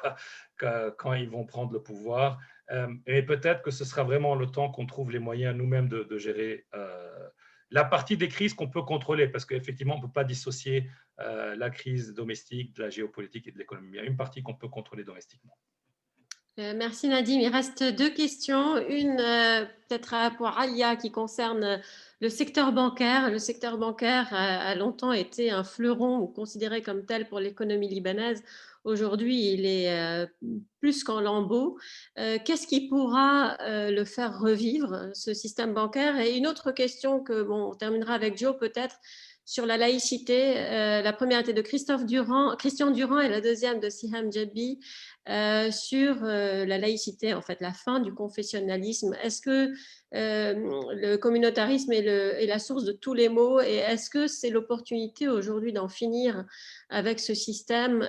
Speaker 7: quand ils vont prendre le pouvoir. Et peut-être que ce sera vraiment le temps qu'on trouve les moyens nous-mêmes de gérer la partie des crises qu'on peut contrôler, parce qu'effectivement, on ne peut pas dissocier la crise domestique de la géopolitique et de l'économie. Il y a une partie qu'on peut contrôler domestiquement.
Speaker 2: Merci Nadim. Il reste deux questions. Une peut-être pour Alia qui concerne le secteur bancaire. Le secteur bancaire a longtemps été un fleuron ou considéré comme tel pour l'économie libanaise. Aujourd'hui, il est plus qu'en lambeaux. Qu'est-ce qui pourra le faire revivre, ce système bancaire? Et une autre question on terminera avec Joe peut-être, sur la laïcité. La première était de Christian Durand et la deuxième de Siham Djebbi sur la laïcité, en fait, la fin du confessionnalisme. Est-ce que le communautarisme est la source de tous les maux et est-ce que c'est l'opportunité aujourd'hui d'en finir avec ce système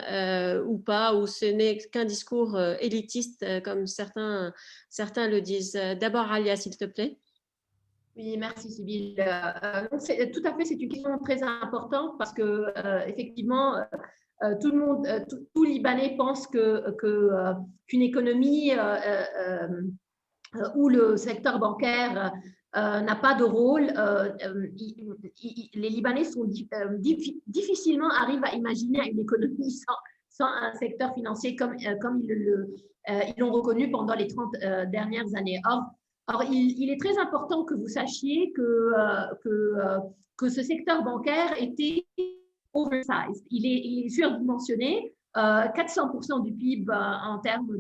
Speaker 2: ou pas, ou ce n'est qu'un discours élitiste comme certains le disent? D'abord, Alia, s'il te plaît.
Speaker 5: Oui, merci Sybille. Tout à fait, c'est une question très importante parce que effectivement, tout Libanais pense qu'une économie où le secteur bancaire n'a pas de rôle, les Libanais difficilement arrivent à imaginer une économie sans un secteur financier comme ils l'ont reconnu pendant les 30 dernières années. Or, il est très important que vous sachiez que ce secteur bancaire était oversized. Il est surdimensionné, 400% du PIB en termes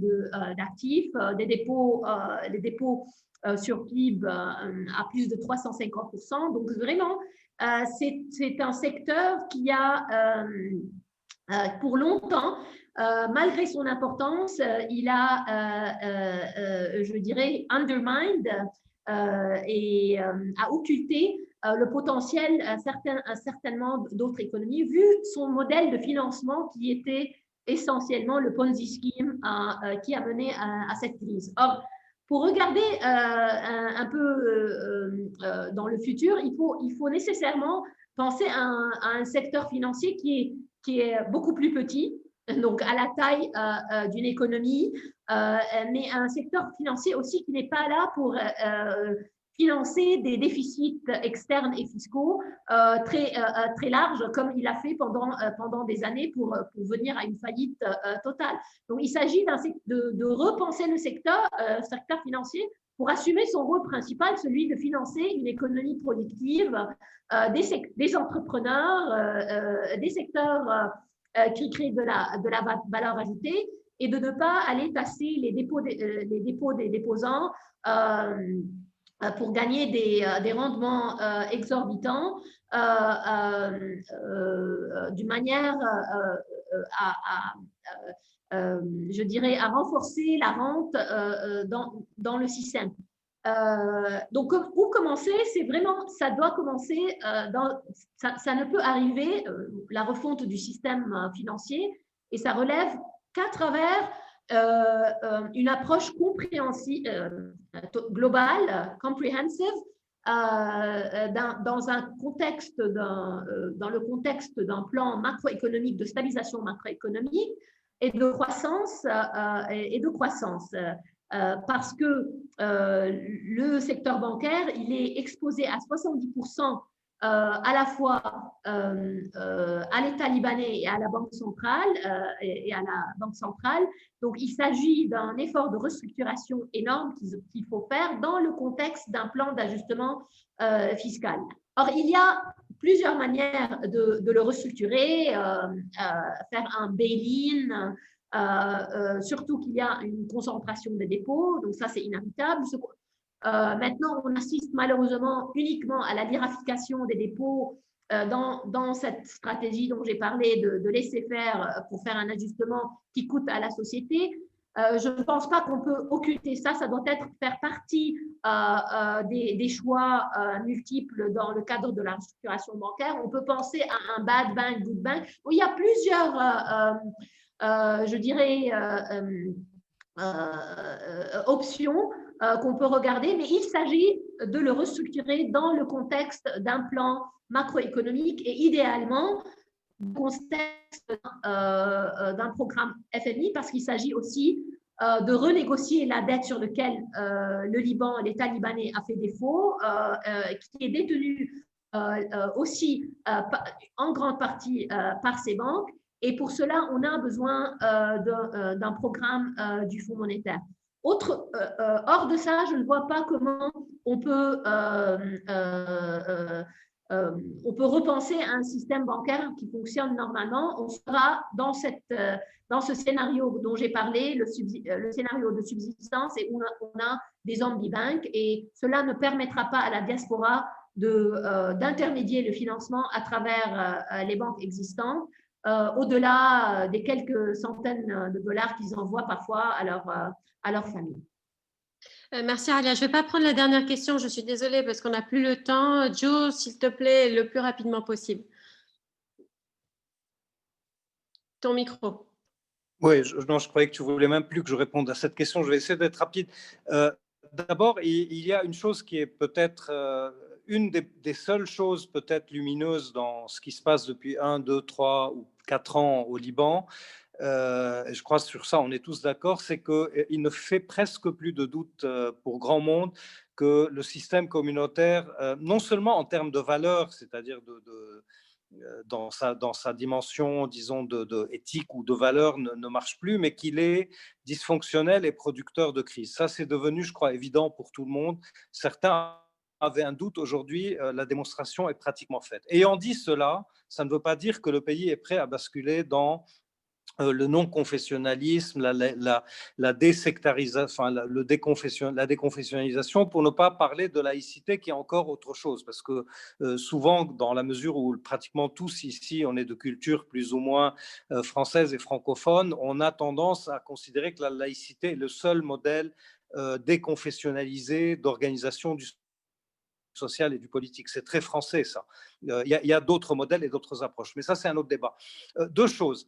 Speaker 5: d'actifs, des dépôts sur PIB à plus de 350%. Donc, vraiment, c'est un secteur qui a, pour longtemps, malgré son importance, il a, je dirais, undermined et a occulté le potentiel certainement d'autres économies, vu son modèle de financement qui était essentiellement le Ponzi scheme qui a mené à cette crise. Or, pour regarder un peu dans le futur, il faut nécessairement penser à un secteur financier qui est beaucoup plus petit, donc à la taille d'une économie, mais un secteur financier aussi qui n'est pas là pour financer des déficits externes et fiscaux très larges, comme il a fait pendant des années pour venir à une faillite totale. Donc, il s'agit de repenser le secteur financier pour assumer son rôle principal, celui de financer une économie productive, des entrepreneurs, des secteurs qui créent de la valeur ajoutée, et de ne pas aller tasser les dépôts des déposants pour gagner des rendements exorbitants d'une manière je dirais, à renforcer la rente dans le système. Donc, où commencer? C'est vraiment, ça doit commencer, ça ne peut arriver, la refonte du système financier, et ça relève qu'à travers une approche compréhensive, globale, comprehensive, dans le contexte d'un plan macroéconomique, de stabilisation macroéconomique et de croissance, parce que le secteur bancaire, il est exposé à 70% à la fois à l'État libanais et à la Banque centrale Donc, il s'agit d'un effort de restructuration énorme qu'il faut faire dans le contexte d'un plan d'ajustement fiscal. Or, il y a plusieurs manières de le restructurer, faire un bail-in, surtout qu'il y a une concentration des dépôts, donc ça c'est inévitable. Maintenant, on assiste malheureusement uniquement à la lirafication des dépôts dans cette stratégie dont j'ai parlé de laisser faire pour faire un ajustement qui coûte à la société. Je ne pense pas qu'on peut occulter ça, ça doit faire partie des choix multiples dans le cadre de la restructuration bancaire. On peut penser à un bad bank, good bank, où il y a plusieurs, je dirais, options qu'on peut regarder, mais il s'agit de le restructurer dans le contexte d'un plan macroéconomique et idéalement du contexte d'un programme FMI, parce qu'il s'agit aussi de renégocier la dette sur laquelle le Liban, l'État libanais a fait défaut, qui est détenue aussi en grande partie par ces banques. Et pour cela, on a besoin d'un programme du Fonds monétaire. Hors de ça, je ne vois pas comment on peut repenser un système bancaire qui fonctionne normalement. On sera dans ce scénario dont j'ai parlé, le scénario de subsistance, et où on a des omnibanks, et cela ne permettra pas à la diaspora d'intermédier le financement à travers les banques existantes, au-delà des quelques centaines de dollars qu'ils envoient parfois à leur famille.
Speaker 2: Merci Alia. Je ne vais pas prendre la dernière question, je suis désolée parce qu'on n'a plus le temps. Joe, s'il te plaît, le plus rapidement possible. Ton micro.
Speaker 6: Oui, je croyais que tu voulais même plus que je réponde à cette question. Je vais essayer d'être rapide. D'abord, il y a une chose qui est peut-être une des seules choses peut-être lumineuses dans ce qui se passe depuis 1, 2, 3 ou 4 ans au Liban. Et je crois que sur ça, on est tous d'accord, c'est qu'il ne fait presque plus de doute pour grand monde que le système communautaire, non seulement en termes de valeurs, c'est-à-dire dans sa dimension, disons, de éthique ou de valeur ne marche plus, mais qu'il est dysfonctionnel et producteur de crise. Ça, c'est devenu, je crois, évident pour tout le monde. Certains avaient un doute. Aujourd'hui, la démonstration est pratiquement faite. Ayant dit cela, ça ne veut pas dire que le pays est prêt à basculer dans le non-confessionnalisme, la désectarisation, enfin, la déconfessionnalisation, pour ne pas parler de laïcité qui est encore autre chose, parce que souvent, dans la mesure où pratiquement tous ici, on est de culture plus ou moins française et francophone, on a tendance à considérer que la laïcité est le seul modèle déconfessionnalisé d'organisation du social et du politique. C'est très français, ça. Il y a d'autres modèles et d'autres approches, mais ça, c'est un autre débat. Deux choses.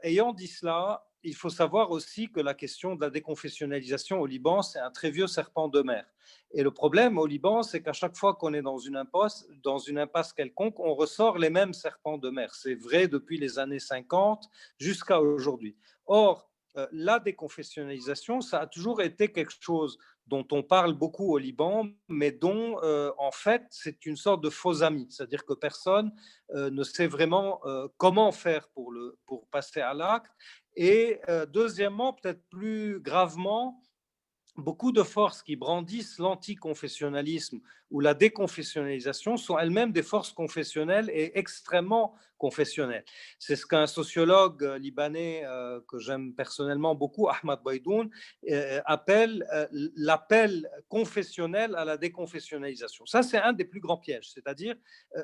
Speaker 6: Ayant dit cela, il faut savoir aussi que la question de la déconfessionnalisation au Liban, c'est un très vieux serpent de mer. Et le problème au Liban, c'est qu'à chaque fois qu'on est dans une impasse quelconque, on ressort les mêmes serpents de mer. C'est vrai depuis les années 50 jusqu'à aujourd'hui. Or, la déconfessionnalisation, ça a toujours été quelque chose dont on parle beaucoup au Liban, mais dont, en fait, c'est une sorte de faux ami. C'est-à-dire que personne ne sait vraiment comment faire pour passer à l'acte. Et deuxièmement, peut-être plus gravement, beaucoup de forces qui brandissent l'anticonfessionnalisme ou la déconfessionnalisation sont elles-mêmes des forces confessionnelles et extrêmement confessionnelles. C'est ce qu'un sociologue libanais que j'aime personnellement beaucoup, Ahmad Baidoun, appelle l'appel confessionnel à la déconfessionnalisation. Ça, c'est un des plus grands pièges, c'est-à-dire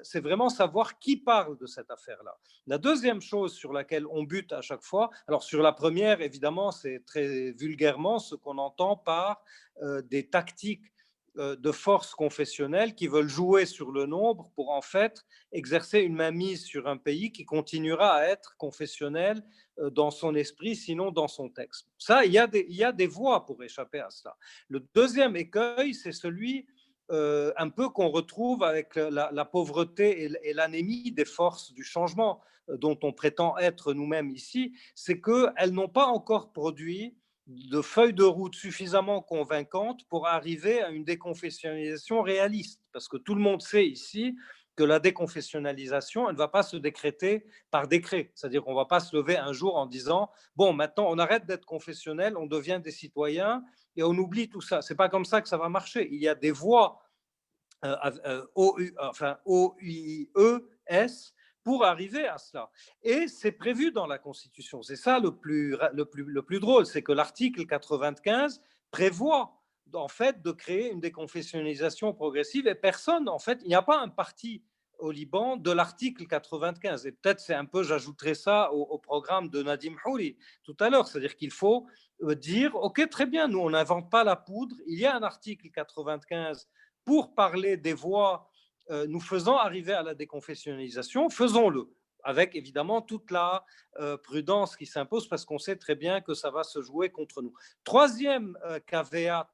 Speaker 6: c'est vraiment savoir qui parle de cette affaire-là. La deuxième chose sur laquelle on bute à chaque fois, alors sur la première, évidemment, c'est très vulgairement ce qu'on entend par des tactiques de forces confessionnelles qui veulent jouer sur le nombre pour en fait exercer une mainmise sur un pays qui continuera à être confessionnel dans son esprit, sinon dans son texte. Ça, il y a des voies pour échapper à cela. Le deuxième écueil, c'est celui un peu qu'on retrouve avec la pauvreté et l'anémie des forces du changement dont on prétend être nous-mêmes ici, c'est qu'elles n'ont pas encore produit de feuilles de route suffisamment convaincantes pour arriver à une déconfessionnalisation réaliste. Parce que tout le monde sait ici que la déconfessionnalisation, elle ne va pas se décréter par décret. C'est-à-dire qu'on ne va pas se lever un jour en disant « bon, maintenant, on arrête d'être confessionnel, on devient des citoyens et on oublie tout ça ». Ce n'est pas comme ça que ça va marcher. Il y a des voies OIES pour arriver à cela. Et c'est prévu dans la Constitution. C'est ça le plus drôle, c'est que l'article 95 prévoit en fait de créer une déconfessionnalisation progressive et personne, en fait, il n'y a pas un parti au Liban de l'article 95. Et peut-être c'est un peu, j'ajouterai ça au programme de Nadim Houri tout à l'heure, c'est-à-dire qu'il faut dire, ok, très bien, nous on n'invente pas la poudre, il y a un article 95 pour parler des voies nous faisant arriver à la déconfessionnalisation, faisons-le, avec évidemment toute la prudence qui s'impose, parce qu'on sait très bien que ça va se jouer contre nous. Troisième caveat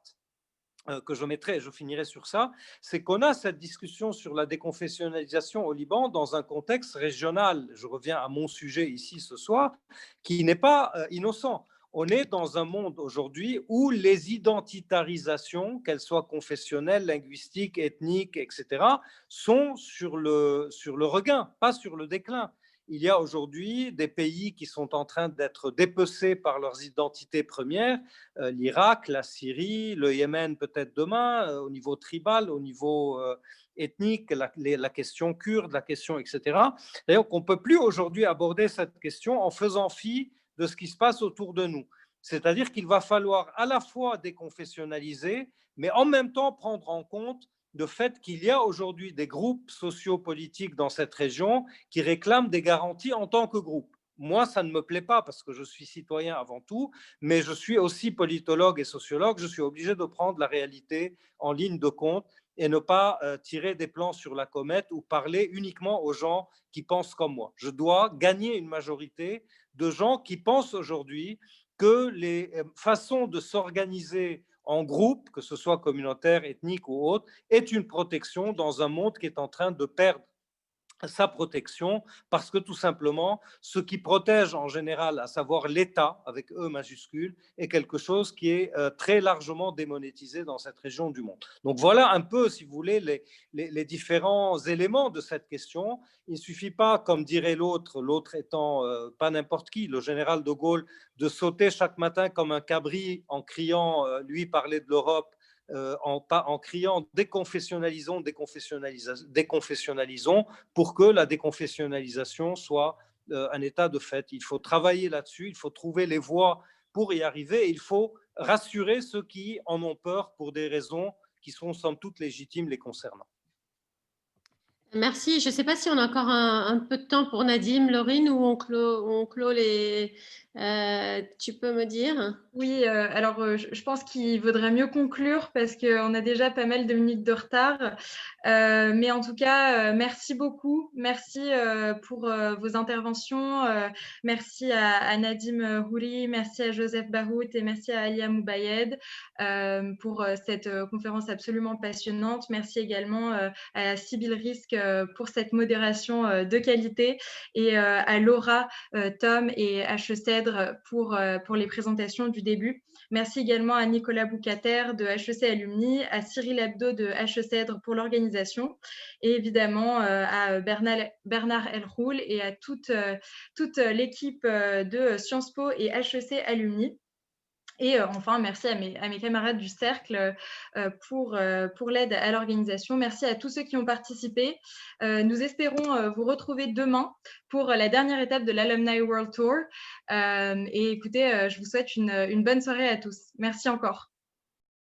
Speaker 6: que je mettrai, et je finirai sur ça, c'est qu'on a cette discussion sur la déconfessionnalisation au Liban dans un contexte régional, je reviens à mon sujet ici ce soir, qui n'est pas innocent. On est dans un monde aujourd'hui où les identitarisations, qu'elles soient confessionnelles, linguistiques, ethniques, etc., sont sur le regain, pas sur le déclin. Il y a aujourd'hui des pays qui sont en train d'être dépecés par leurs identités premières, l'Irak, la Syrie, le Yémen peut-être demain, au niveau tribal, au niveau ethnique, la question kurde, la question, etc. D'ailleurs, on ne peut plus aujourd'hui aborder cette question en faisant fi de ce qui se passe autour de nous. C'est-à-dire qu'il va falloir à la fois déconfessionnaliser, mais en même temps prendre en compte le fait qu'il y a aujourd'hui des groupes sociopolitiques dans cette région qui réclament des garanties en tant que groupe. Moi, ça ne me plaît pas parce que je suis citoyen avant tout, mais je suis aussi politologue et sociologue. Je suis obligé de prendre la réalité en ligne de compte et ne pas tirer des plans sur la comète ou parler uniquement aux gens qui pensent comme moi. Je dois gagner une majorité de gens qui pensent aujourd'hui que les façons de s'organiser en groupe, que ce soit communautaire, ethnique ou autre, est une protection dans un monde qui est en train de perdre sa protection, parce que tout simplement, ce qui protège en général, à savoir l'État, avec E majuscule, est quelque chose qui est très largement démonétisé dans cette région du monde. Donc voilà un peu, si vous voulez, les différents éléments de cette question. Il ne suffit pas, comme dirait l'autre étant pas n'importe qui, le général de Gaulle, de sauter chaque matin comme un cabri en criant, lui parler de l'Europe, en criant déconfessionnalisons, déconfessionnalisons, pour que la déconfessionnalisation soit un état de fait. Il faut travailler là-dessus, il faut trouver les voies pour y arriver, et il faut rassurer ceux qui en ont peur pour des raisons qui sont somme toute légitimes les concernant.
Speaker 2: Merci. Je ne sais pas si on a encore un peu de temps pour Nadim, Laurine, ou on clôt les... tu peux me dire?
Speaker 1: Oui, alors je pense qu'il vaudrait mieux conclure parce qu'on a déjà pas mal de minutes de retard. Mais en tout cas, merci beaucoup. Merci pour vos interventions. Merci à Nadim Houri, merci à Joseph Barout et merci à Alia Moubayed pour cette conférence absolument passionnante. Merci également à Sybille Risque pour cette modération de qualité et à Laura, Tom et HECEDRE pour les présentations du début. Merci également à Nicolas Boucater de HEC Alumni, à Cyril Hebdo de HECEDRE pour l'organisation et évidemment à Bernard Elroul et à toute l'équipe de Sciences Po et HEC Alumni. Et enfin, merci à mes camarades du cercle pour l'aide à l'organisation. Merci à tous ceux qui ont participé. Nous espérons vous retrouver demain pour la dernière étape de l'Alumni World Tour. Et écoutez, je vous souhaite une bonne soirée à tous. Merci encore.